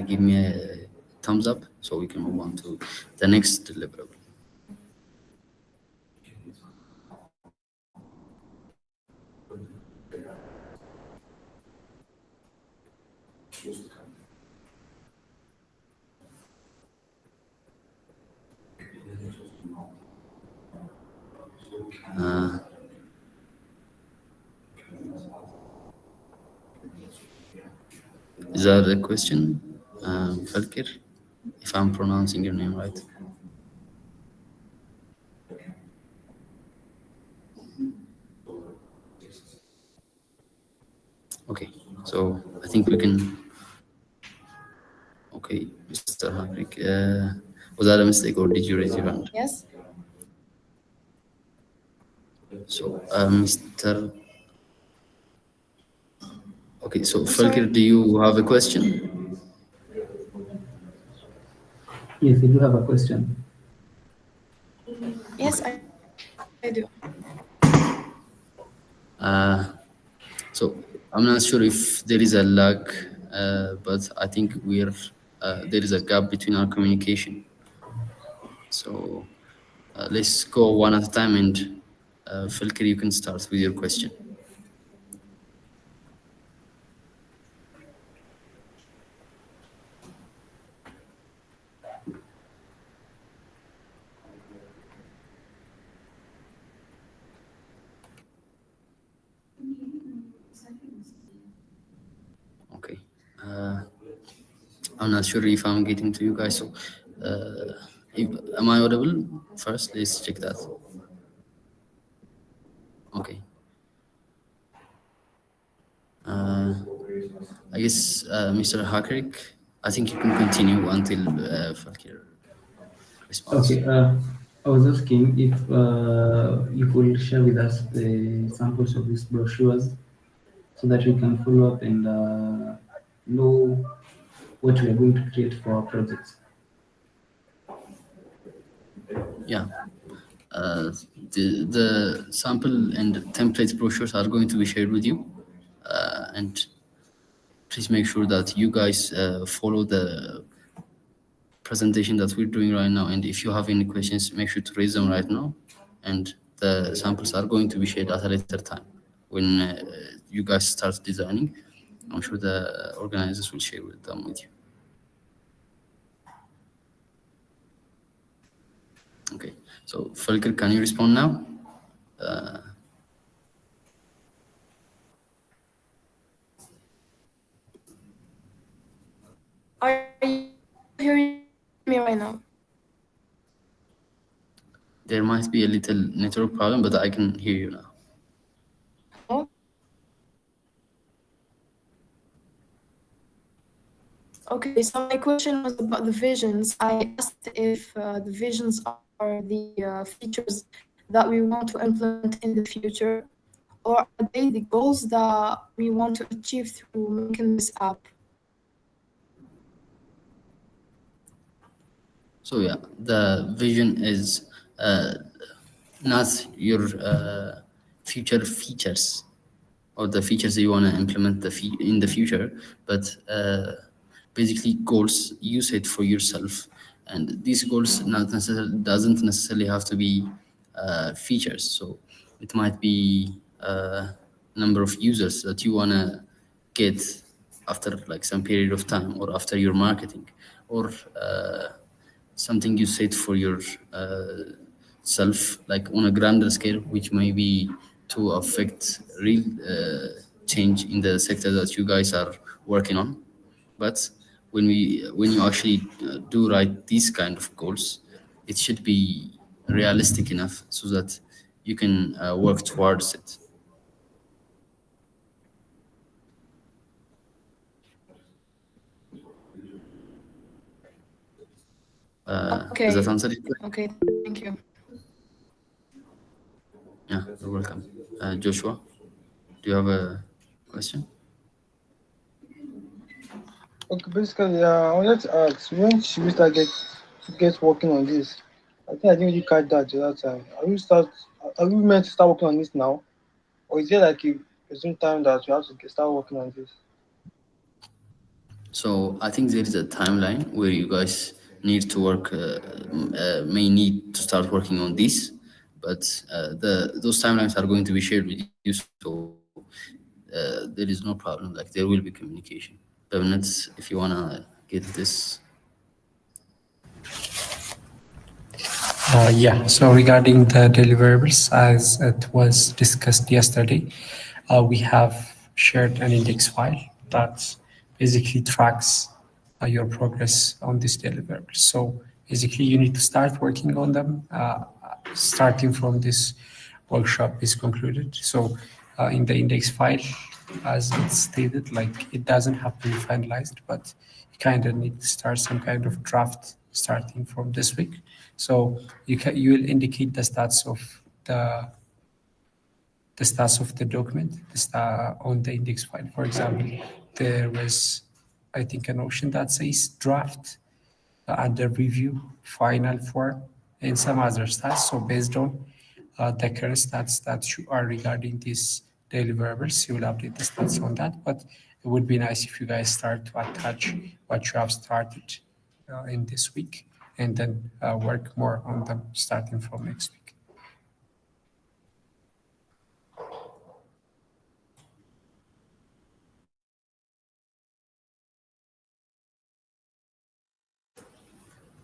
give me a thumbs up so we can move on to the next deliverable. Is that a question, Falkir? If I'm pronouncing your name right. Okay, so I think we can. Okay, Mr. Hakrik, was that a mistake or did you raise your hand? Yes. So, Mr. Okay, so sorry. Falkir, do you have a question? Yes, I do have a question. Yes, I do. So I'm not sure if there is a lag, but I think there is a gap between our communication. So let's go one at a time, and Falkir, you can start with your question. Okay. I'm not sure if I'm getting to you guys. So, am I audible? First, let's check that. Okay. I guess, Mr. Hakrik, I think you can continue until Falkir responds. Okay, I was asking if you could share with us the samples of these brochures so that we can follow up and know what we are going to create for our projects. Yeah. The sample and template brochures are going to be shared with you. And please make sure that you guys follow the presentation that we're doing right now. And if you have any questions, make sure to raise them right now. And the samples are going to be shared at a later time. When you guys start designing, I'm sure the organizers will share them with you. Okay, so Falkir, can you respond now? Are you hearing me right now? There might be a little network problem, but I can hear you now. Hello? Okay, so my question was about the visions. I asked if the visions are the features that we want to implement in the future, or are they the goals that we want to achieve through making this app? So yeah, the vision is not your future features or the features that you want to implement in the future, but basically goals you set for yourself. And these goals doesn't necessarily have to be features. So it might be number of users that you want to get after like some period of time, or after your marketing, or something you set for your itself, like on a grander scale, which may be to affect real change in the sector that you guys are working on. But when you actually do write these kind of goals, it should be realistic enough so that you can work towards it. Does that Okay. answer it? Okay. Thank you. Yeah, you're welcome. Joshua, do you have a question? Okay, basically, I wanted to ask, when should we start get working on this? I think I didn't really catch that the other time. Are we meant to start working on this now, or is there like a presumed time that we have to start working on this? So I think there is a timeline where you guys need to work, may need to start working on this, but those timelines are going to be shared with you. So there is no problem. Like there will be communication. 7 minutes if you wanna get this. Yeah, so regarding the deliverables, as it was discussed yesterday, we have shared an index file that basically tracks your progress on these deliverables. So basically, you need to start working on them starting from this workshop is concluded. So in the index file, as it's stated, like it doesn't have to be finalized, but you kind of need to start some kind of draft starting from this week. So you will indicate the stats of the document on the index file. For example, there was, I think, a notion that says draft under review, final form, and some other stats. So based on the current stats that you are regarding these deliverables, you will update the stats on that. But it would be nice if you guys start to attach what you have started in this week and then work more on them starting from next week.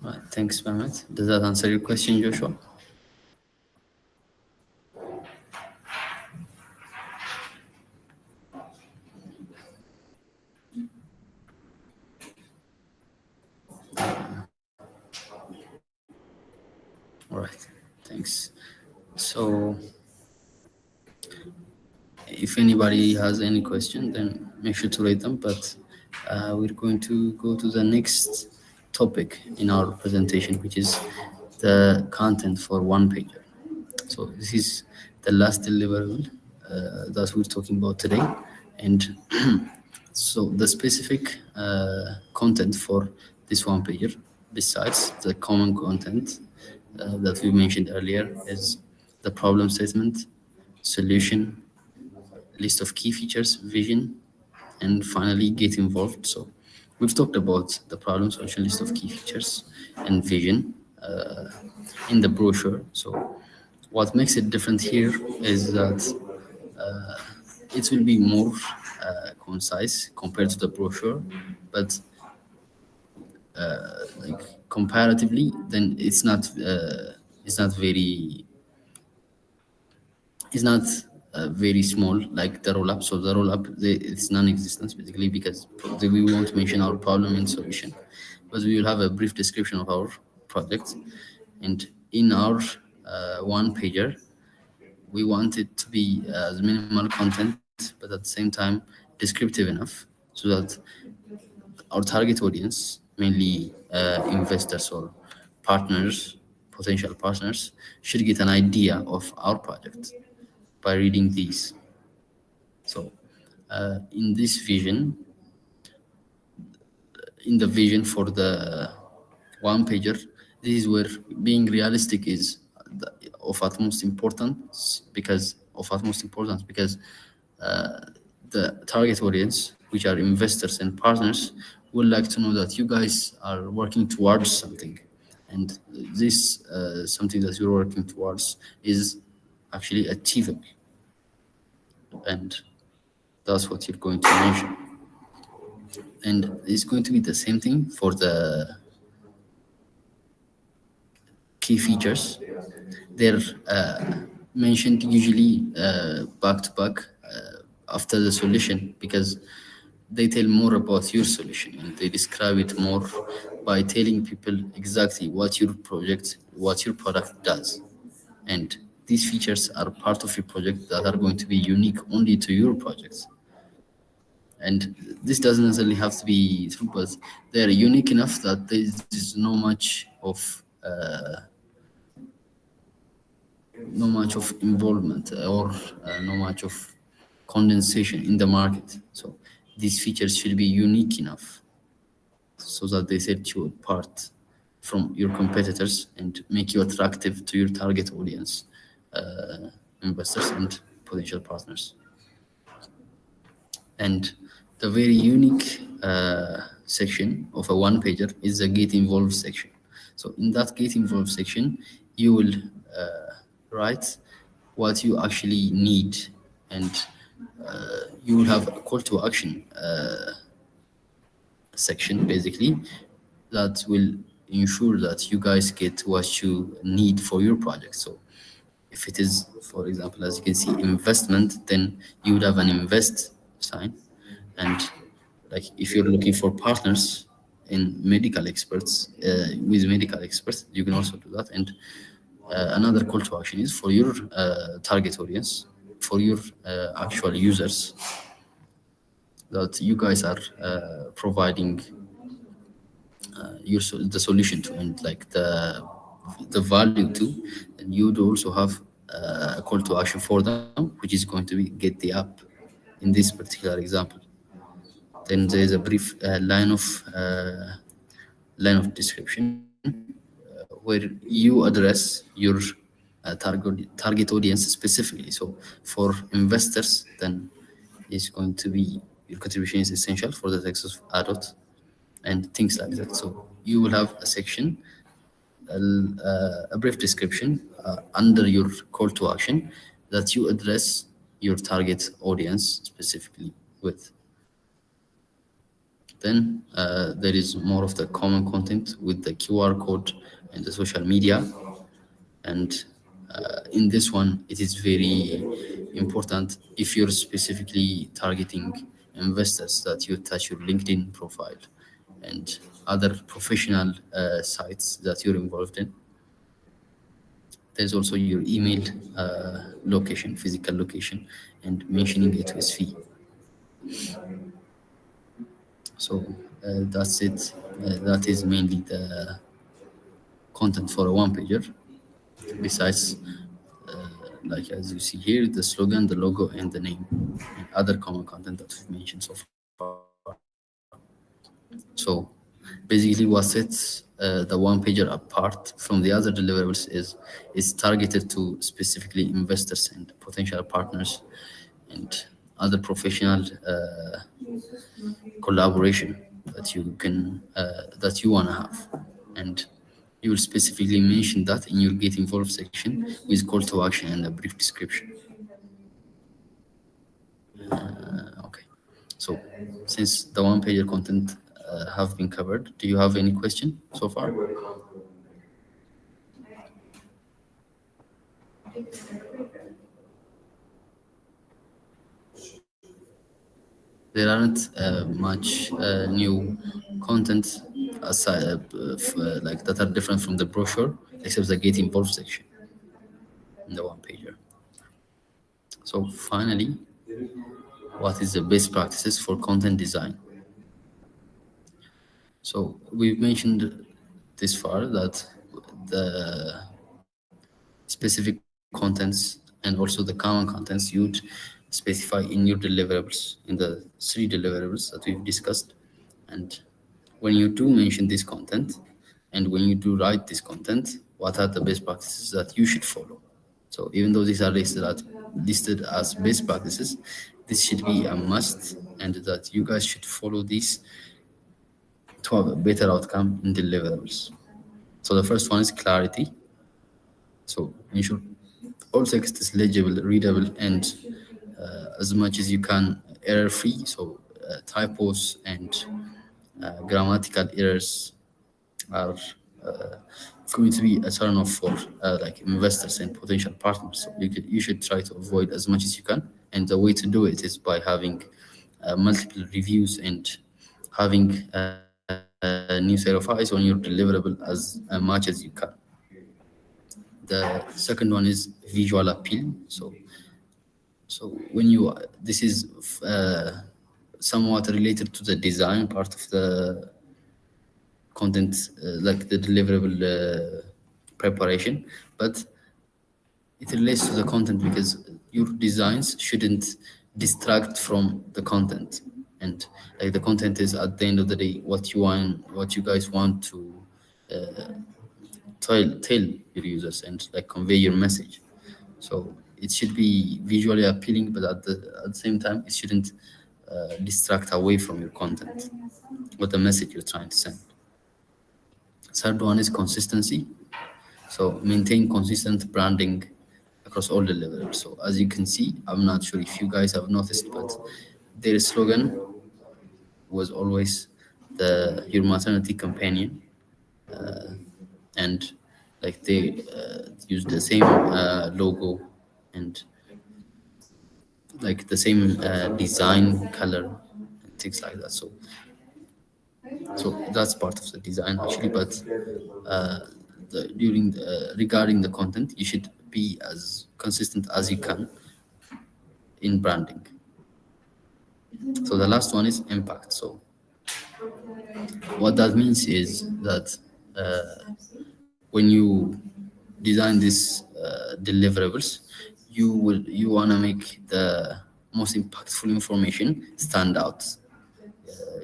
Right, thanks, Mehmet. Does that answer your question, Joshua? All right, thanks. So if anybody has any question, then make sure to write them. But we're going to go to the next topic in our presentation, which is the content for one pager. So this is the last deliverable that we're talking about today. And so the specific content for this one pager, besides the common content that we mentioned earlier, is the problem statement, solution, list of key features, vision, and finally get involved. So we've talked about the problem solution, list of key features, and vision in the brochure. So what makes it different here is that it will be more concise compared to the brochure, but like comparatively, then it's not very is not very small like the roll-up. So the roll-up, it's non-existent basically because we won't mention our problem and solution, but we will have a brief description of our project. And in our one pager, we want it to be as minimal content, but at the same time descriptive enough so that our target audience, mainly investors or partners, potential partners, should get an idea of our project by reading these. So in this vision, in the vision for the one pager, this is where being realistic is of utmost importance because the target audience, which are investors and partners, would like to know that you guys are working towards something, and this something that you're working towards is actually achievable, and that's what you're going to mention. And it's going to be the same thing for the key features. They're mentioned usually back to back after the solution, because they tell more about your solution and they describe it more by telling people exactly what your project, what your product does. And these features are part of your project that are going to be unique only to your projects. And this doesn't necessarily have to be true, but they're unique enough that there's no much of involvement or no much of condensation in the market. So these features should be unique enough so that they set you apart from your competitors and make you attractive to your target audience, investors and potential partners. And the very unique section of a one pager is the get involved section. So in that get involved section, you will write what you actually need, and you will have a call to action section basically that will ensure that you guys get what you need for your project. So if it is, for example, as you can see, investment, then you would have an invest sign. And like if you're looking for partners in medical experts, with medical experts, you can also do that. And another call to action is for your target audience, for your actual users that you guys are providing the solution to, and like the value to. And you'd also have a call to action for them, which is going to be get the app in this particular example. Then there is a brief line of description where you address your target audience specifically. So for investors, then is going to be your contribution is essential for the success of adult and things like that. So you will have a section, a brief description under your call to action that you address your target audience specifically with. Then there is more of the common content with the QR code and the social media. And in this one, it is very important if you're specifically targeting investors that you attach your LinkedIn profile and other professional sites that you're involved in. There's also your email location, physical location, and mentioning A2SV. So that's it. That is mainly the content for a one-pager. Besides, like as you see here, the slogan, the logo, and the name, and other common content that we've mentioned so far. So basically what sets the one-pager apart from the other deliverables is targeted to specifically investors and potential partners and other professional collaboration that you want to have. And you will specifically mention that in your get involved section with call to action and a brief description. Okay, so since the one-pager content have been covered, do you have any question so far? There aren't much new content aside, like that are different from the brochure, except the get involved section in the one-pager. So finally, what is the best practices for content design? So we've mentioned this far that the specific contents and also the common contents you'd specify in your deliverables, in the 3 deliverables that we've discussed. And when you do mention this content and when you do write this content, what are the best practices that you should follow? So even though these are listed as best practices, this should be a must, and that you guys should follow these to have a better outcome in deliverables. So the first one is clarity. So ensure all text is legible, readable, and as much as you can error-free. So typos and grammatical errors are going to be a turn off for like investors and potential partners. So you should try to avoid as much as you can. And the way to do it is by having multiple reviews and having a new set of eyes on your deliverable as much as you can. The second one is visual appeal. So when you this is somewhat related to the design part of the content, like the deliverable preparation, but it relates to the content because your designs shouldn't distract from the content. And like the content is at the end of the day what you guys want to tell your users and like convey your message. So it should be visually appealing, but at the same time, it shouldn't distract away from your content or the message you're trying to send. Third one is consistency. So maintain consistent branding across all deliverables. So as you can see, I'm not sure if you guys have noticed, but their slogan was always the your maternity companion, and like they use the same logo and like the same design color and things like that. So that's part of the design actually, but regarding the content, you should be as consistent as you can in branding. So the last one is impact. So what that means is that when you design these deliverables, you want to make the most impactful information stand out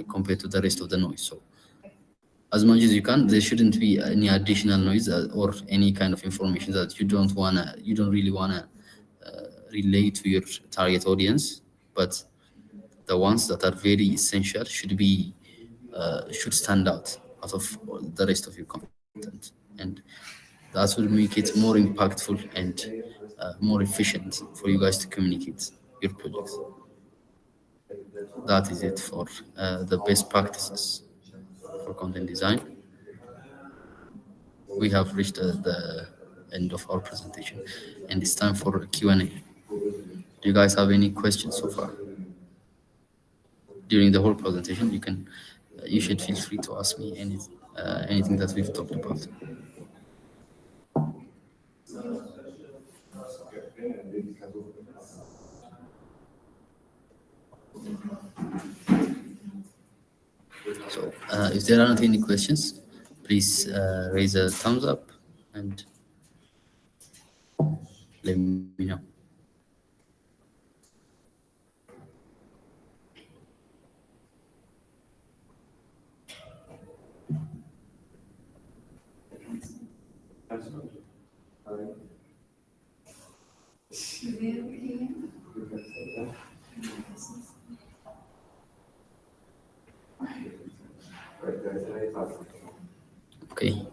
compared to the rest of the noise. So as much as you can, there shouldn't be any additional noise or any kind of information that you don't really wanna relay to your target audience. But the ones that are very essential should stand out of the rest of your content, and that will make it more impactful and more efficient for you guys to communicate your projects. That is it for the best practices for content design. We have reached the end of our presentation, and it's time for Q&A. Do you guys have any questions so far? During the whole presentation, you should feel free to ask me anything that we've talked about. So if there aren't any questions, please raise a thumbs up and let me know. Okay,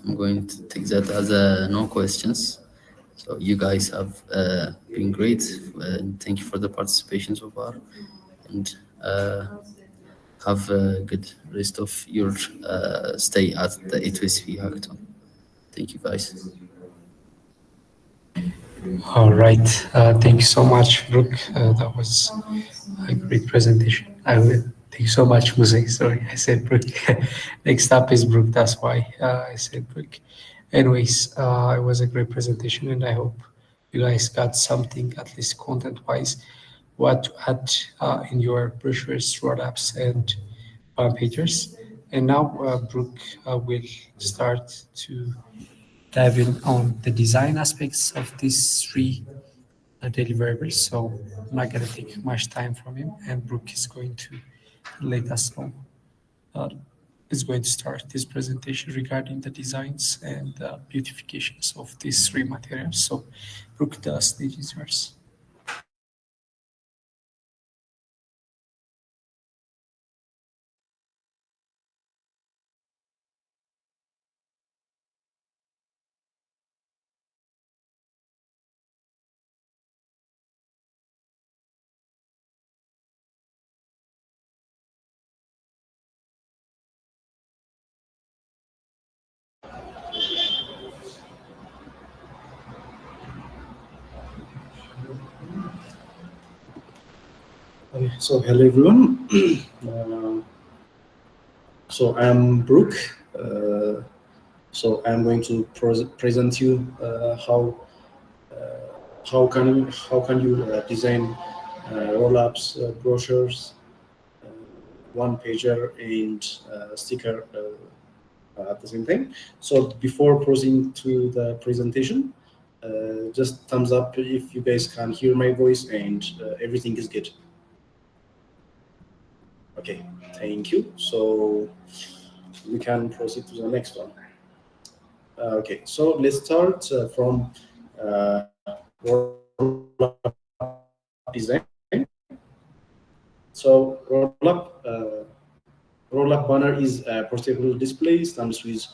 I'm going to take that as no questions. So you guys have been great, and thank you for the participation so far, and have a good rest of your stay at the A2SV Hackathon. Thank you, guys. All right. Thank you so much, Brooke. That was a great presentation. Thank you so much, Mussie. Sorry, I said Brooke. Next up is Brooke. That's why I said Brooke. Anyways, it was a great presentation, and I hope you guys got something, at least content-wise, what to add in your brochures, roadmaps, and pages. And now Brooke will start to dive in on the design aspects of these three deliverables. So I'm not going to take much time from him, and Brooke is going to let us know. Is going to start this presentation regarding the designs and beautifications of these three materials. So, Brooke, the stage is yours. So hello everyone. So I'm Brooke. So I'm going to present you how can you design roll-ups, brochures, one pager, and sticker at the same time. So before proceeding to the presentation, just thumbs up if you guys can hear my voice and everything is good. Okay, thank you. So we can proceed to the next one. Okay, so let's start from roll-up design. So roll-up banner is a portable display, stands with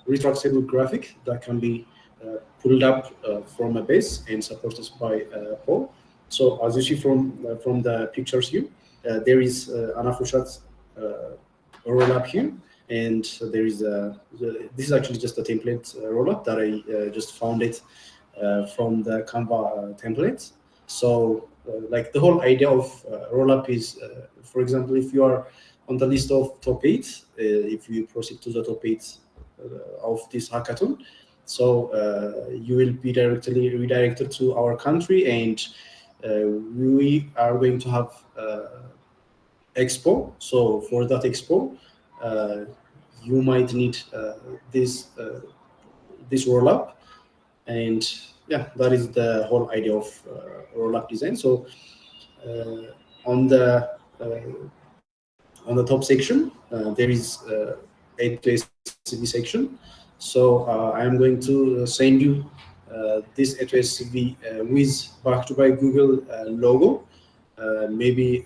retractable graphic that can be pulled up from a base and supported by a pole. So as you see from the pictures here, there is an afro-shot roll-up here, and there is this is actually just a template roll-up that I just found it from the Canva template. So like the whole idea of roll-up is, for example, if you are on the list of top 8, if you proceed to the top 8 of this hackathon, so you will be directly redirected to our country, and we are going to have expo. So for that expo, you might need this roll-up, and yeah, that is the whole idea of roll-up design. So on the top section, there is A2SV section. So I am going to send you this A2SV with backed by Google logo. Maybe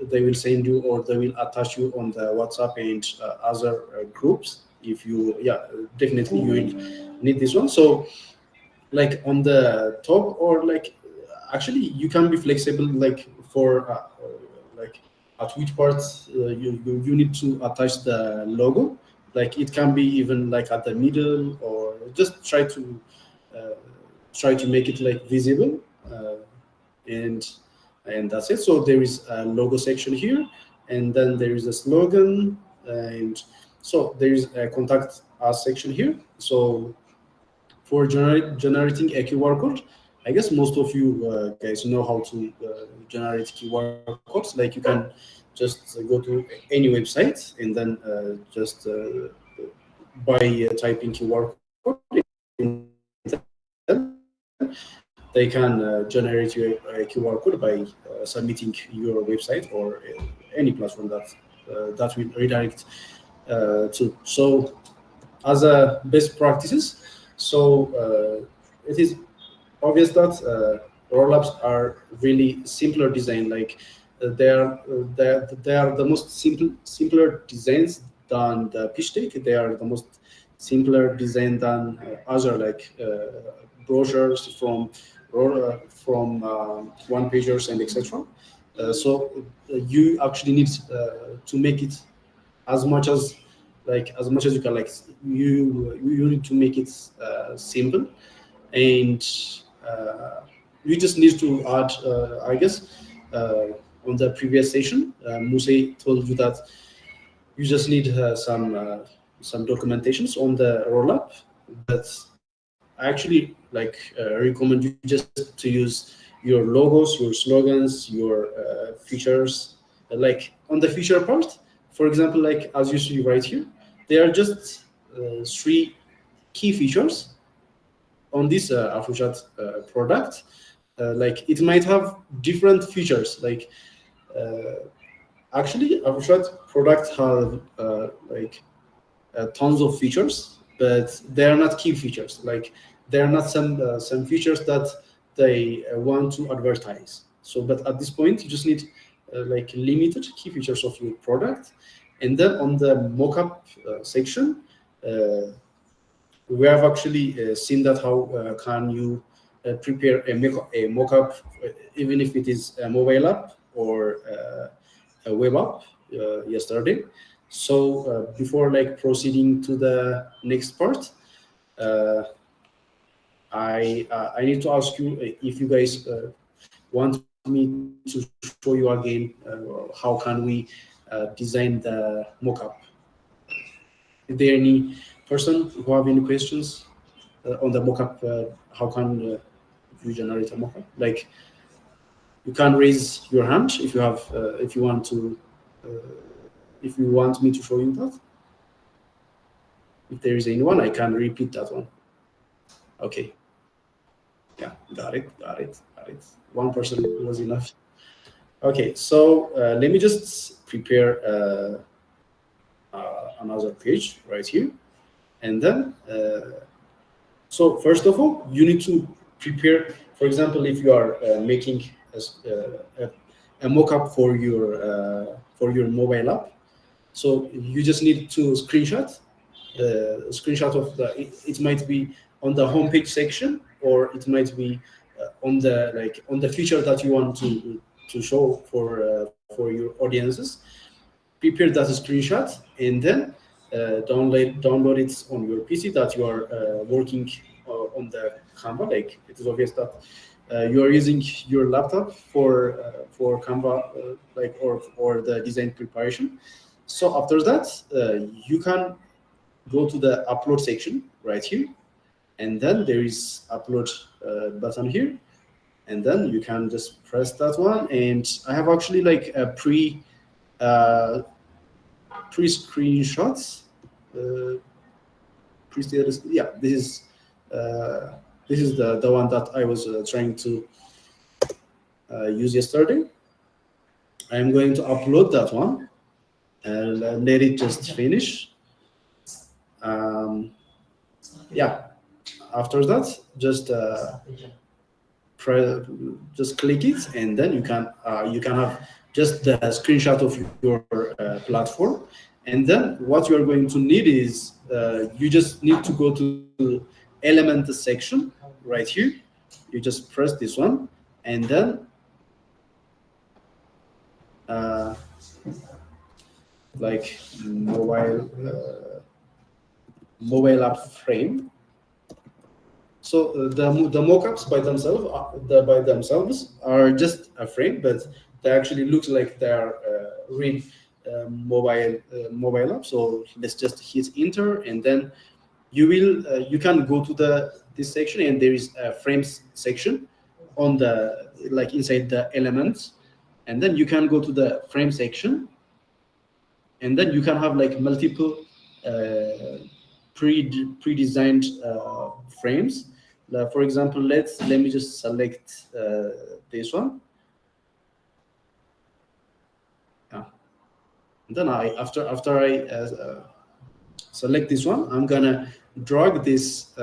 they will send you, or they will attach you on the WhatsApp and other groups. If you, yeah, definitely you will need this one. So like on the top, or like actually you can be flexible, like for like at which parts you need to attach the logo. Like it can be even like at the middle, or just try to make it like visible, and that's it. So there is a logo section here, and then there is a slogan, and so there is a contact us section here. So for generating a QR code, I guess most of you guys know how to generate QR codes. Like you can just go to any website and then just by typing QR code, they can generate you a QR code by submitting your website or any platform that will redirect to. So as a best practices, so it is obvious that roll-ups are really simpler design. Like they are the most simpler designs than the pitch deck. They are the most simpler design than other like brochures from one pagers and etc. So you actually need to make it as much as you can. Like you need to make it simple, and you just need to add I guess on the previous session Mussie told you that you just need some documentations on the roll-up, but I actually like recommend you just to use your logos, your slogans, your features. Like on the feature part, for example, like as you see right here, there are just 3 key features on this AfroChat product. Like it might have different features. Like actually, AfroChat product have like tons of features, but they are not key features. Like there are not some features that they want to advertise. So, but at this point, you just need like limited key features of your product, and then on the mockup section, we have actually seen that how can you prepare a mockup, even if it is a mobile app or a web app yesterday. So before like proceeding to the next part, I need to ask you if you guys want me to show you again how can we design the mockup. Is there any person who have any questions on the mockup? How can you generate a mockup? Like, you can raise your hand if you have, if you want to, if you want me to show you that. If there is anyone, I can repeat that one. Okay. Yeah, got it. One person was enough. Okay, so let me just prepare another page right here, and then so first of all, you need to prepare. For example, if you are making a mock-up for your mobile app, so you just need to screenshot of the. It might be on the homepage section, or it might be on the feature that you want to show for your audiences. Prepare that screenshot, and then download it on your PC that you are working on the Canva. Like, it is obvious that you are using your laptop for Canva, like or the design preparation. So after that, you can go to the upload section right here, and then there is upload button here, and then you can just press that one. And I have actually like a pre screenshots. Yeah, this is the one that I was trying to use yesterday. I'm going to upload that one and let it just finish. Yeah, after that, just click it, and then you can have just the screenshot of your platform. And then what you are going to need is you just need to go to element section right here. You just press this one, and then like mobile app frame. So the mockups by themselves are just a frame, but they actually look like they are real mobile app. So let's just hit enter, and then you can go to this section, and there is a frames section on the inside the elements, and then you can go to the frame section, and then you can have like multiple pre-designed frames. For example, let me just select this one. Yeah. And then after I select this one, I'm gonna drag this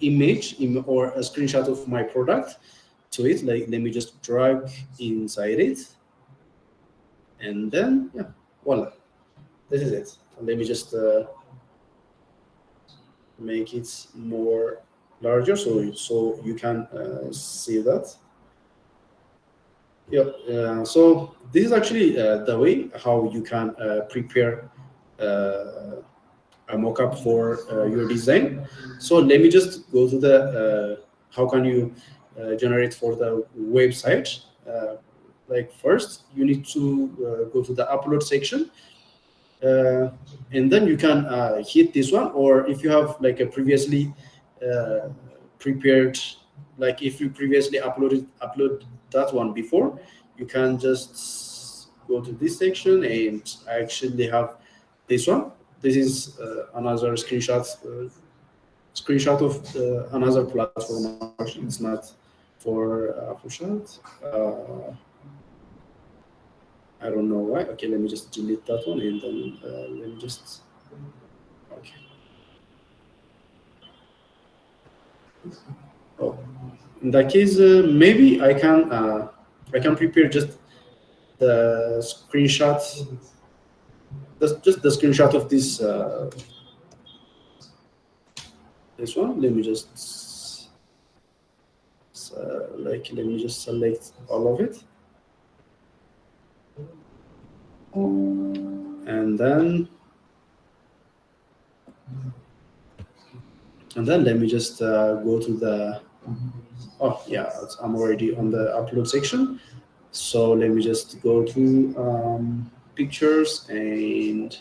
image or a screenshot of my product to it. Like, let me just drag inside it, and then yeah, voila, this is it. Let me just make it more larger so you can see that. Yeah. So this is actually the way how you can prepare a mockup for your design. So let me just go to the how can you generate for the website. Like, first you need to go to the upload section, and then you can hit this one, or if you have like a previously prepared, like if you previously upload that one before, you can just go to this section, and I actually have this one. This is another screenshot of another platform. Actually, it's not for chat. I don't know why. Okay, let me just delete that one, and then let me just. Okay. Oh, in that case, maybe I can prepare just the screenshot, just the screenshot of this this one. Let me just let me just select all of it, and then let me just go to the Oh yeah, I'm already on the upload section. So let me just go to pictures and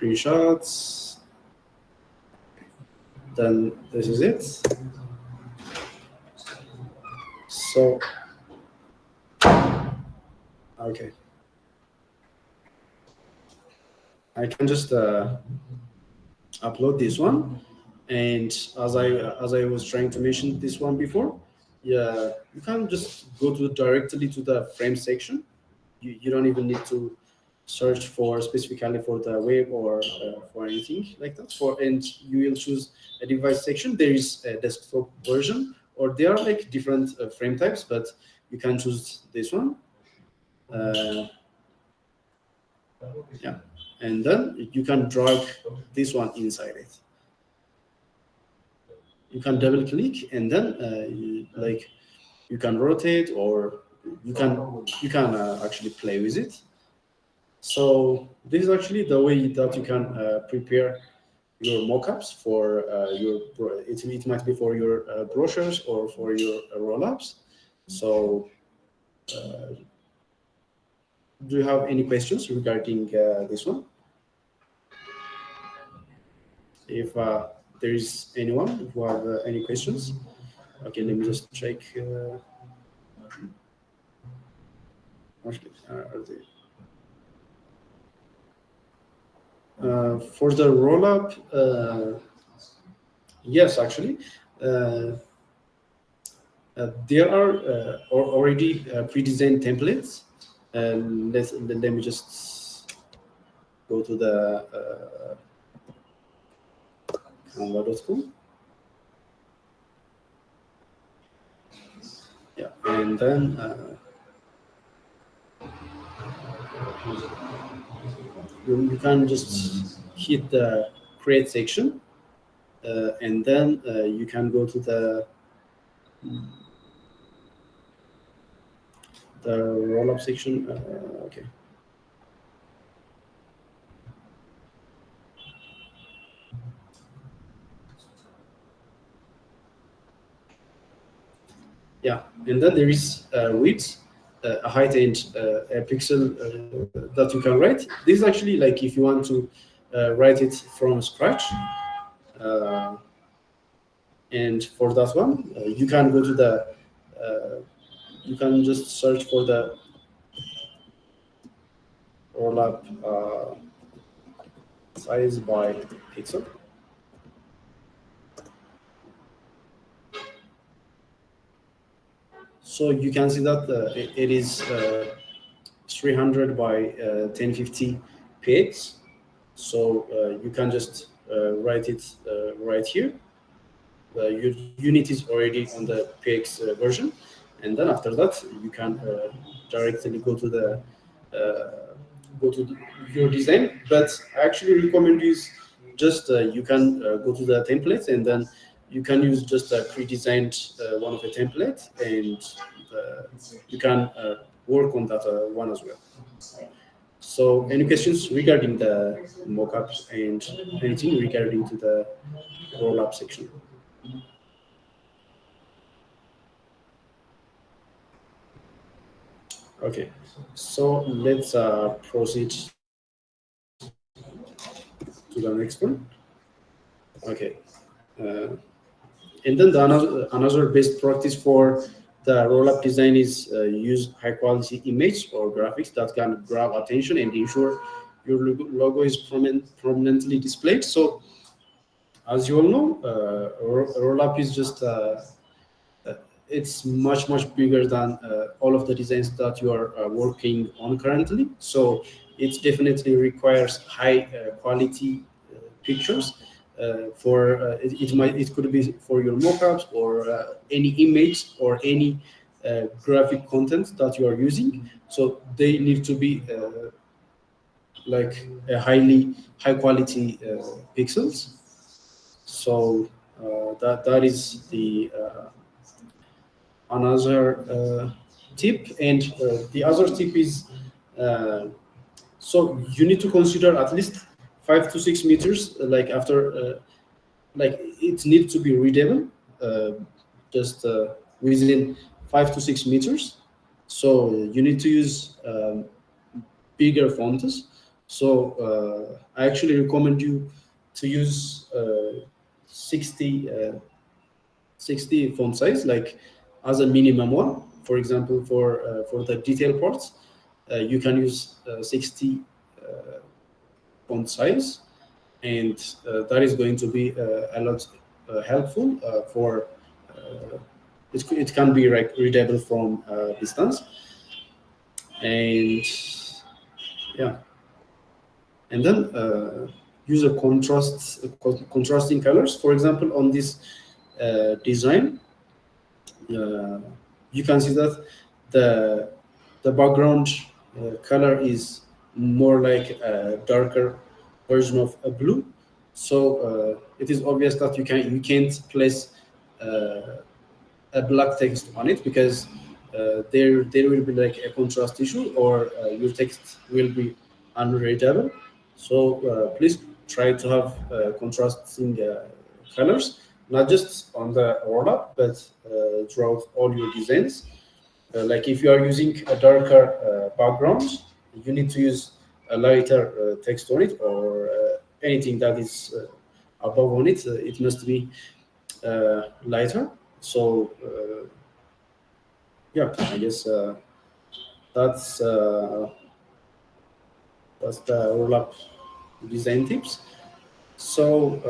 screenshots. Then this is it. So okay, I can just upload this one. And as I was trying to mention this one before, yeah, you can just go to directly to the frame section. You don't even need to search for specifically for the web or for anything like that. And you will choose a device section. There is a desktop version, or there are like different frame types, but you can choose this one. Yeah, and then you can drag this one inside it. You can double click, and then you can rotate, or you can actually play with it. So this is actually the way that you can prepare your mockups for it might be for your brochures or for your roll-ups. So do you have any questions regarding this one? If there is anyone who have any questions, okay, let me just check. For the roll-up, yes, actually, there are already pre-designed templates. Let me just go to the canva.com. Yeah, and then you can just hit the create section, and then you can go to the roll-up section. Okay. Yeah, and then there is width, a height, and a pixel that you can write. This is actually like if you want to write it from scratch. And for that one, you can go to the, you can just search for the roll-up size by pixel. So you can see that it is 300 by 1050 px. So you can just write it right here. Your unit is already on the px version, and then after that you can directly go to the your design. But I actually recommend is just you can go to the templates, and then you can use just a pre-designed one of the template, and you can work on that one as well. So any questions regarding the mockups and anything regarding to the roll-up section? Okay, so let's proceed to the next one. Okay, and then another best practice for the roll-up design is use high-quality image or graphics that can grab attention and ensure your logo is prominently displayed. So, as you all know, roll-up is just it's much bigger than all of the designs that you are working on currently. So it definitely requires high quality pictures. It could be for your mockups or any image or any graphic content that you are using. So they need to be like a high quality pixels. So that is the another tip. And the other tip is so you need to consider at least 5 to 6 meters like after like it needs to be readable just within 5 to 6 meters. So you need to use bigger fonts. So I actually recommend you to use 60 font size, like as a minimum one. For example, for the detail parts, you can use 60 font size, and that is going to be a lot helpful for it can be readable from distance. And yeah, and then use a contrasting colors. For example, on this design, you can see that the background color is more like a darker version of a blue. So it is obvious that you can't place a black text on it, because there will be like a contrast issue, or your text will be unreadable. So please try to have contrasting colors, not just on the roll-up, but throughout all your designs. Like if you are using a darker background, you need to use a lighter text on it, or anything that is above on it. It must be lighter. So yeah, I guess that's the roll-up design tips. So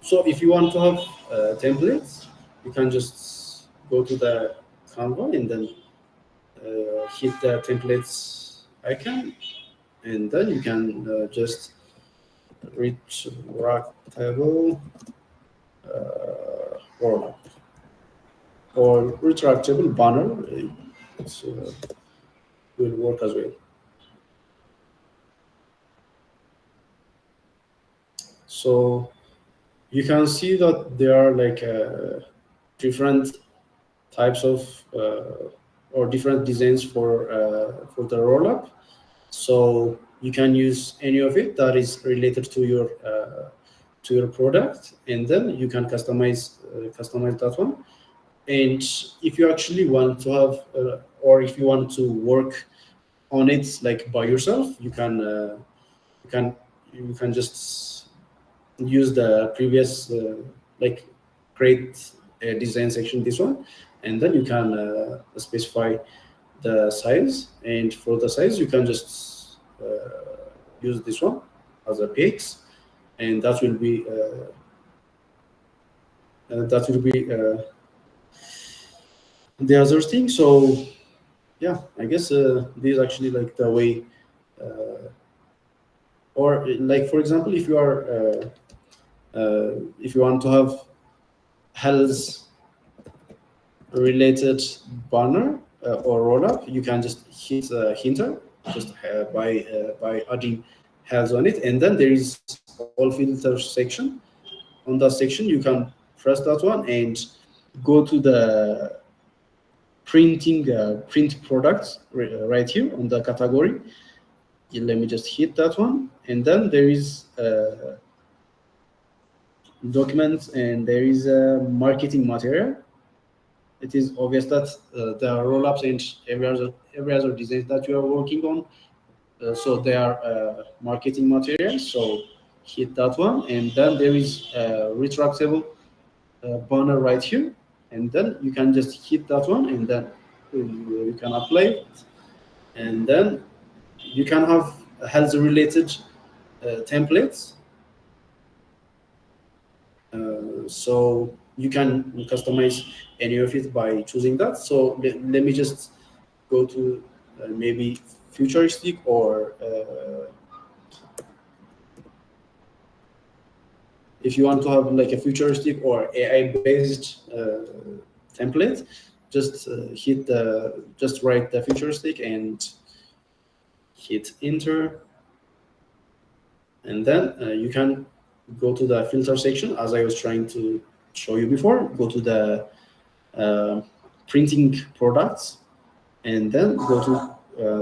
so if you want to have templates, you can just go to the Canva and then hit the templates icon, and then you can just retractable roll-up or retractable banner. It will work as well. So you can see that there are like different types of or different designs for the roll-up. So you can use any of it that is related to your product, and then you can customize that one. And if you actually want to have or if you want to work on it like by yourself, you can just use the previous like create a design section, this one, and then you can specify the size. And for the size, you can just use this one as a px, and that will be the other thing. So yeah, I guess this is actually like the way, or like for example, if you are if you want to have health related banner or roll up, you can just hit hinter just by adding health on it, and then there is all filters section. On that section, you can press that one and go to the printing print products right here on the category. Let me just hit that one, and then there is documents, and there is a marketing material. It is obvious that there are roll-ups and every other designs that you are working on, so they are marketing materials. So hit that one, and then there is a retractable banner right here, and then you can just hit that one, and then you can apply it, and then you can have health related templates. So you can customize any of it by choosing that. So let me just go to maybe futuristic, or if you want to have like a futuristic or AI based template, just just write the futuristic and hit enter, and then you can go to the filter section as I was trying to show you before. Go to the printing products, and then go to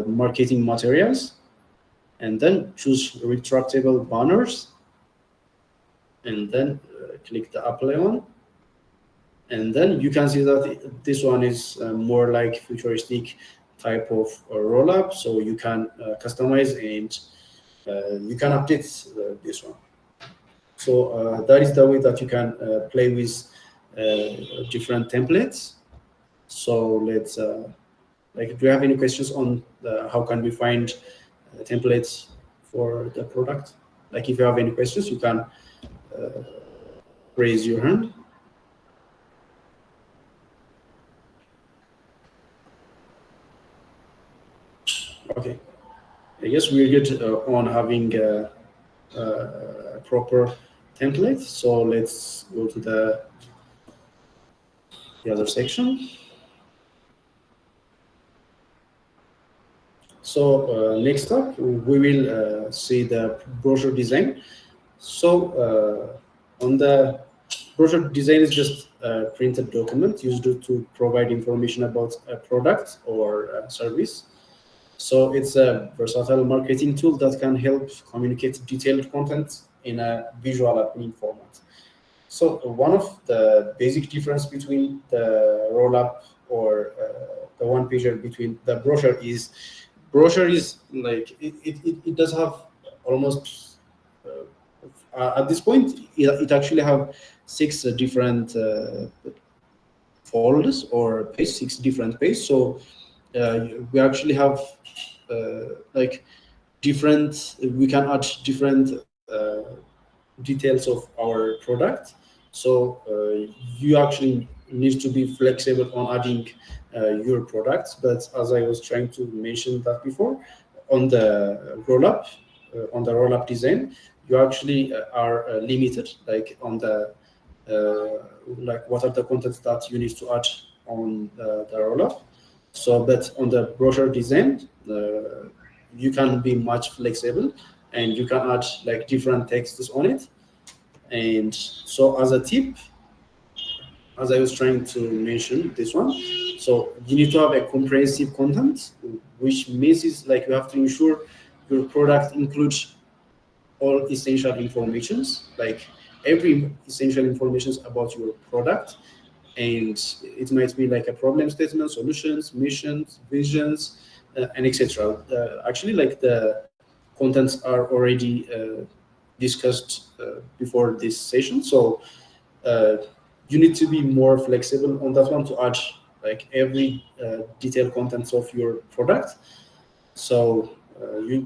marketing materials, and then choose retractable banners, and then click the apply one. And then you can see that this one is more like futuristic type of roll-up, so you can customize and you can update this one. So that is the way that you can play with different templates. So let's like, do you have any questions on how can we find templates for the product? Like, if you have any questions, you can raise your hand. Okay, I guess we're good on having a proper template. So let's go to the other section. So next up, we will see the brochure design. So on the brochure design is just a printed document used to provide information about a product or a service. So it's a versatile marketing tool that can help communicate detailed content in a visual appealing format. So one of the basic difference between the roll-up or the one-pager between the brochure is like it does have almost at this point it actually have 6 different folders or page, 6 different pages. So we actually have like different, we can add different details of our product. So you actually need to be flexible on adding your products. But as I was trying to mention that before, on the roll-up design, you actually are limited, like on the like what are the contents that you need to add on the roll-up. So, but on the brochure design, you can be much flexible and you can add like different texts on it. And so as a tip, as I was trying to mention this one, so you need to have a comprehensive content, which means is like you have to ensure your product includes all essential informations, like every essential information about your product. And it might be like a problem statement, solutions, missions, visions, and etc. Actually, like the contents are already discussed before this session. So you need to be more flexible on that one to add like every detailed contents of your product. So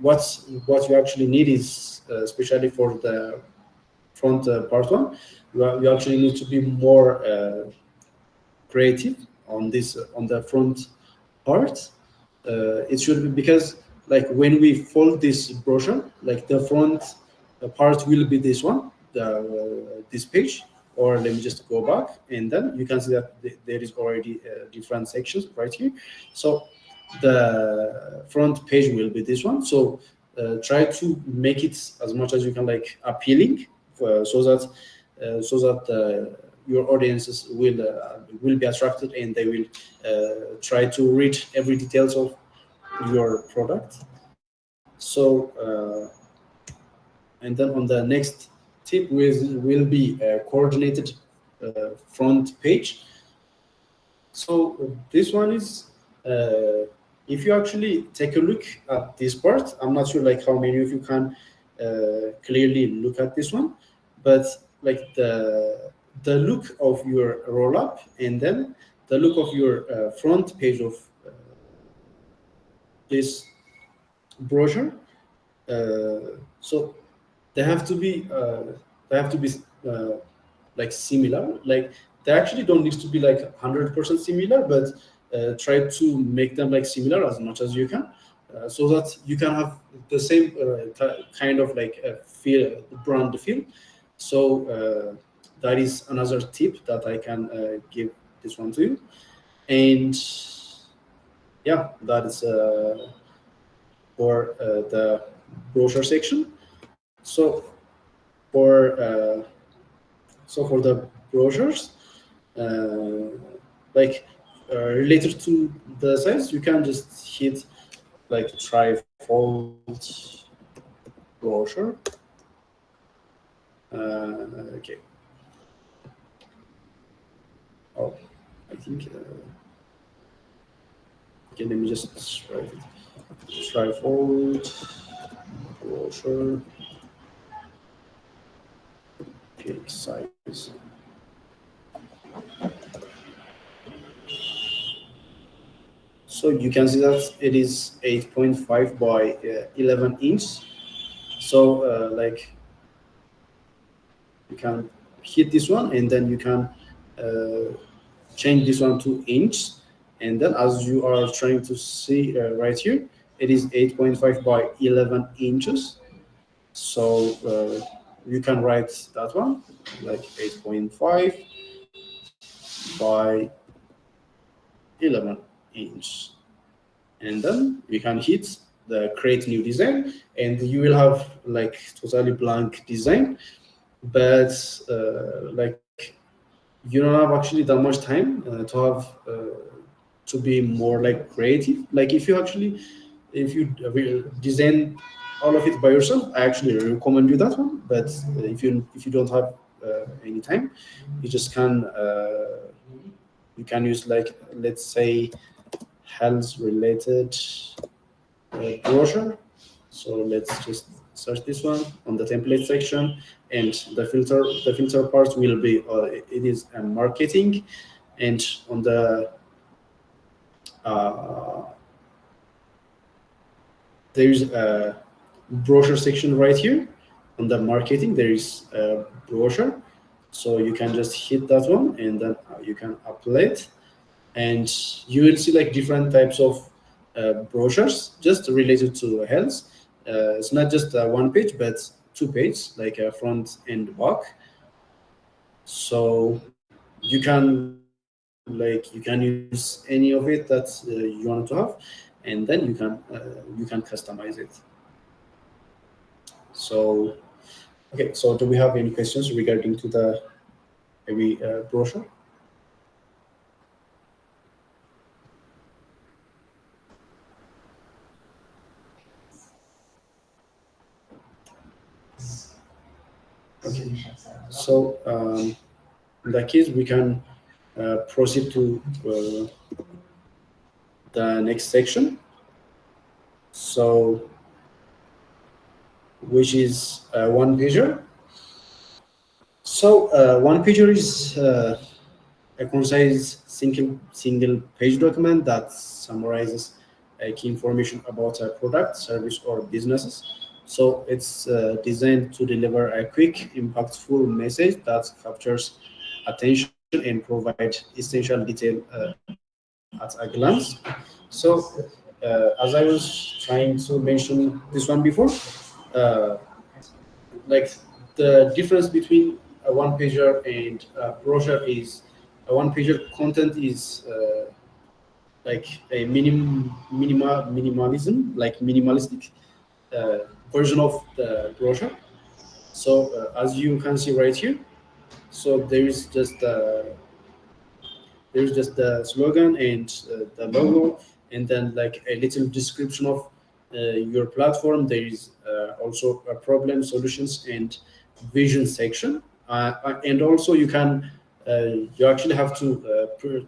what you actually need is, especially for the front part one, you actually need to be more creative on this on the front part. It should be, because like when we fold this brochure, like the front part will be this one, this page. Or let me just go back, and then you can see that there is already different sections right here. So the front page will be this one. So try to make it as much as you can like appealing, so that your audiences will be attracted and they will try to read every details of your product. So and then on the next tip will be a coordinated front page. So this one is if you actually take a look at this part, I'm not sure like how many of you can clearly look at this one, but like the look of your roll-up and then the look of your front page of this brochure. So they have to be like similar. Like they actually don't need to be like 100% similar, but try to make them like similar as much as you can, so that you can have the same kind of like feel, brand feel. So that is another tip that I can give this one to you. And yeah, that is for the brochure section. So for the brochures, like related to the size, you can just hit like trifold brochure, Okay. Oh, I think. Okay, let me just write it. Trifold, brochure, page size. So you can see that it is 8.5 by 11 inch. So like you can hit this one and then you can change this one to inch. And then as you are trying to see right here, it is 8.5 by 11 inches. So you can write that one like 8.5 by 11 inch. And then you can hit the create new design and you will have like totally blank design. But like you don't have actually that much time to have to be more like creative. Like if you design all of it by yourself, I actually recommend you that one. But if you don't have any time, you just can you can use like, let's say, health related brochure. So let's just search this one on the template section, and the filter part will be it is marketing, and on the there's a brochure section right here. On the marketing there is a brochure, so you can just hit that one and then you can apply it, and you will see like different types of brochures just related to health. It's not just one page but two pages, like a front and back. So you can use any of it that you want to have, and then you can customize it. So okay, so do we have any questions regarding to the maybe brochure? Okay, so in that case we can proceed to the next section, so which is one pager. So one pager is a concise single page document that summarizes key information about a product, service, or businesses. So it's designed to deliver a quick, impactful message that captures attention and provide essential detail at a glance. So as I was trying to mention this one before, uh, like the difference between a one pager and a brochure is a one pager content is like a minimalism, like minimalistic version of the brochure. So as you can see right here, so there's just the slogan and the logo, and then like a little description of your platform. There is also a problem, solutions, and vision section, and also you actually have to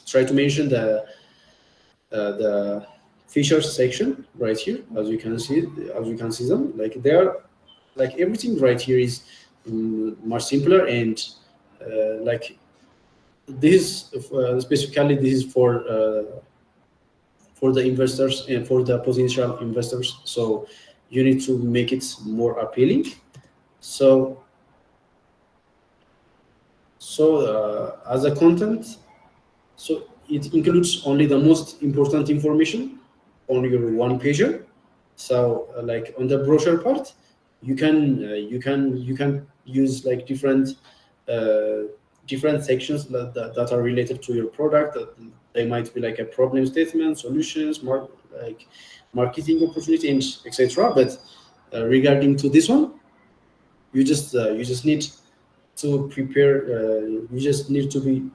try to mention the features section right here. As you can see them, like they are like everything right here is much simpler, and like this specifically this is for the investors and for the potential investors, so you need to make it more appealing. So as a content, so it includes only the most important information on your one pager. So like on the brochure part, you can use like different sections that are related to your product. That they might be like a problem statement, solutions, like marketing opportunity, and etc. But regarding to this one, you just need to prepare. You just need to be.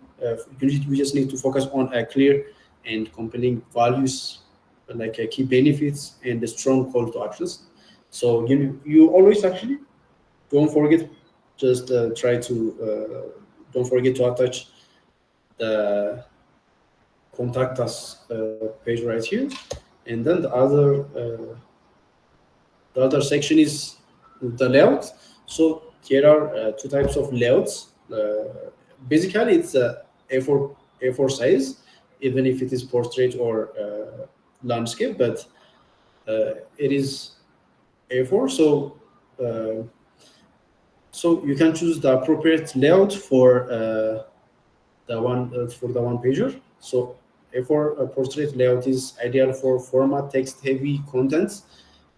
You just need to focus on a clear and compelling values, like key benefits and a strong call to actions. So you always actually don't forget, just try to don't forget to attach the contact us page right here, and then the other section is the layout. So here are two types of layouts. Basically, it's a A4 size, even if it is portrait or landscape, but it is A4. So you can choose the appropriate layout for the one pager. So A4 portrait layout is ideal for format text heavy contents,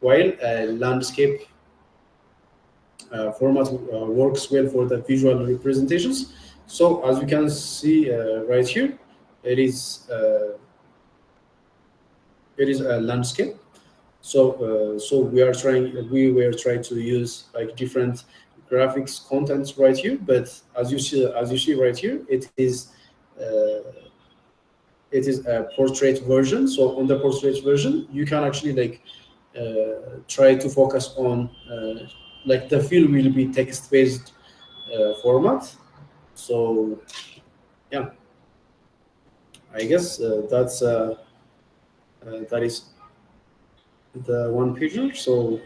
while landscape format works well for the visual representations. So as you can see right here, it is a landscape. So we were trying to use like different graphics contents right here, but as you see right here, it is a portrait version. So on the portrait version, you can actually like try to focus on like the field will be text based format. So yeah, I guess that is the one pager. So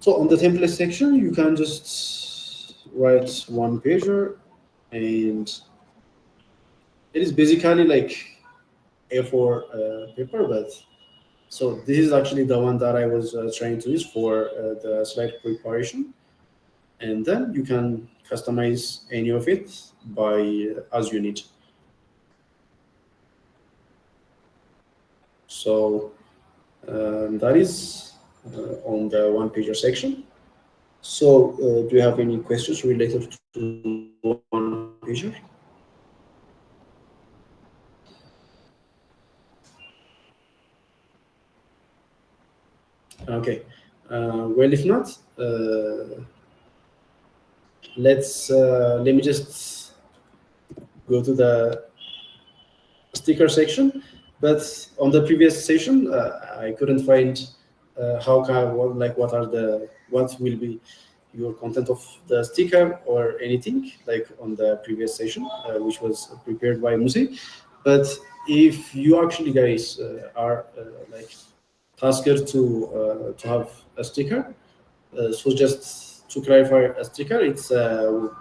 on the template section, you can just write one pager, and it is basically like A4 paper, but so this is actually the one that I was trying to use for the slide preparation, and then you can customize any of it by as you need. So that is on the one pager section. So do you have any questions related to one pager? Okay. Well, if not, let me just go to the sticker section. But on the previous session, I couldn't find what will be your content of the sticker or anything like on the previous session, which was prepared by Mussie. But if you actually guys are like tasked to have a sticker, so just to clarify, a sticker, it's so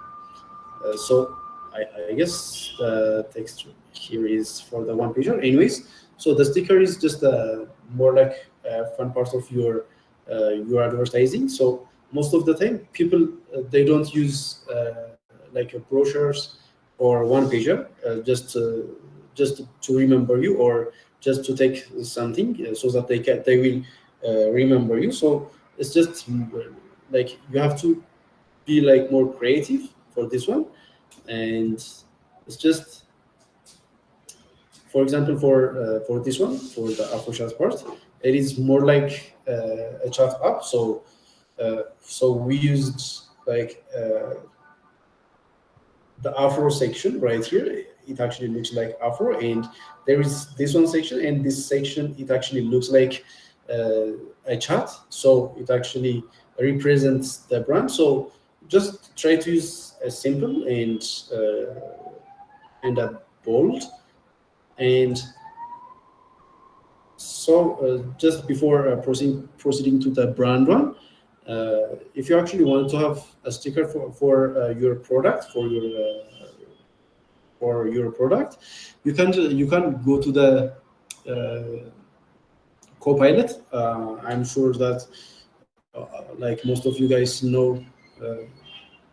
I guess the text here is for the one pager. Anyways, so the sticker is just more like a fun part of your advertising. So most of the time, people they don't use like brochures or one pager just to remember you, or just to take something so that they will remember you. So it's just like you have to be like more creative for this one, and it's just, for example, for this one, for the Afro chat part, it is more like a chat app. So we used like the Afro section right here. It actually looks like Afro, and there is this one section, and this section it actually looks like a chat. So it actually represents the brand. So just try to use a simple and a bold. And so just before proceeding to the brand one, if you actually want to have a sticker for your product, for your product, you can go to the Copilot. I'm sure that like most of you guys know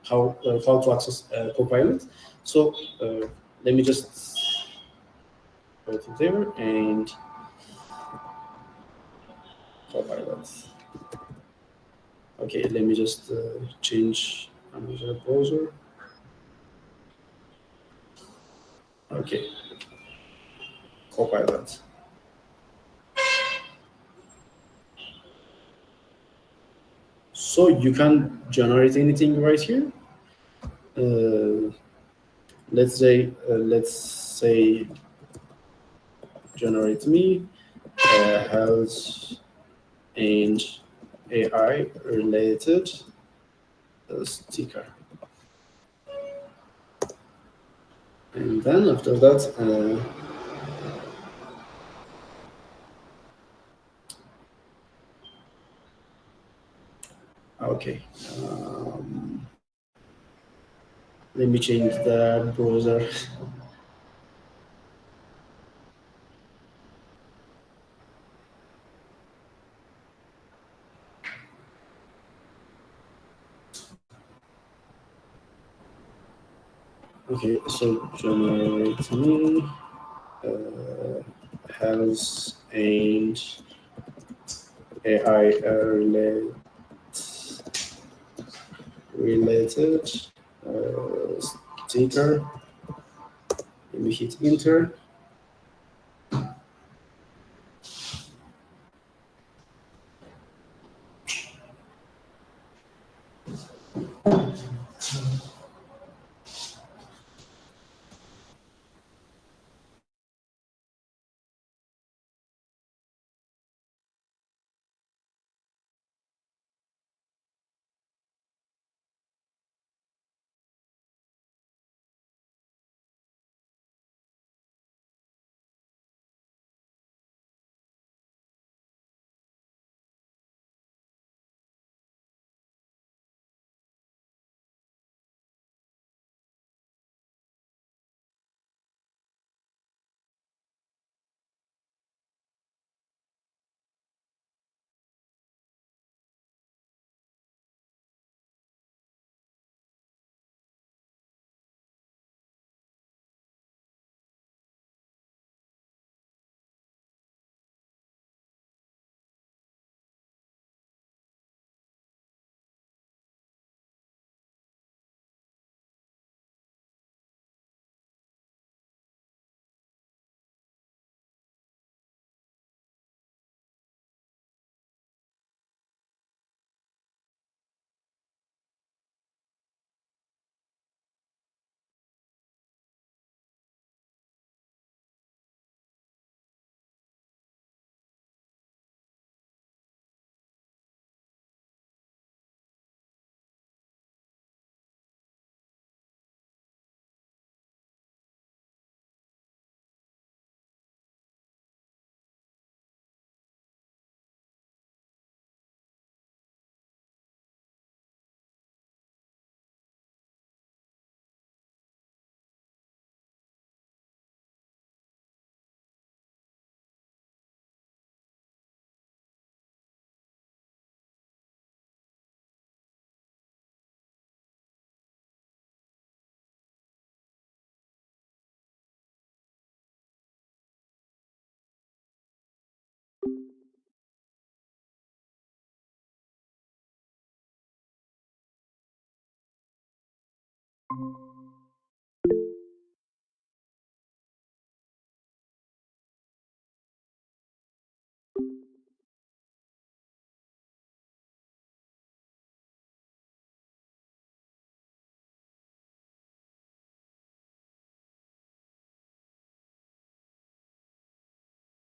how to access Copilot. So let me just go to there and Copilot. Okay, let me just change another browser. Okay, Copilot. So you can generate anything right here. Let's say generate me health and AI related sticker. And then after that, okay. Let me change the browser. Okay, so generate me has and AI related sticker. Let me hit enter.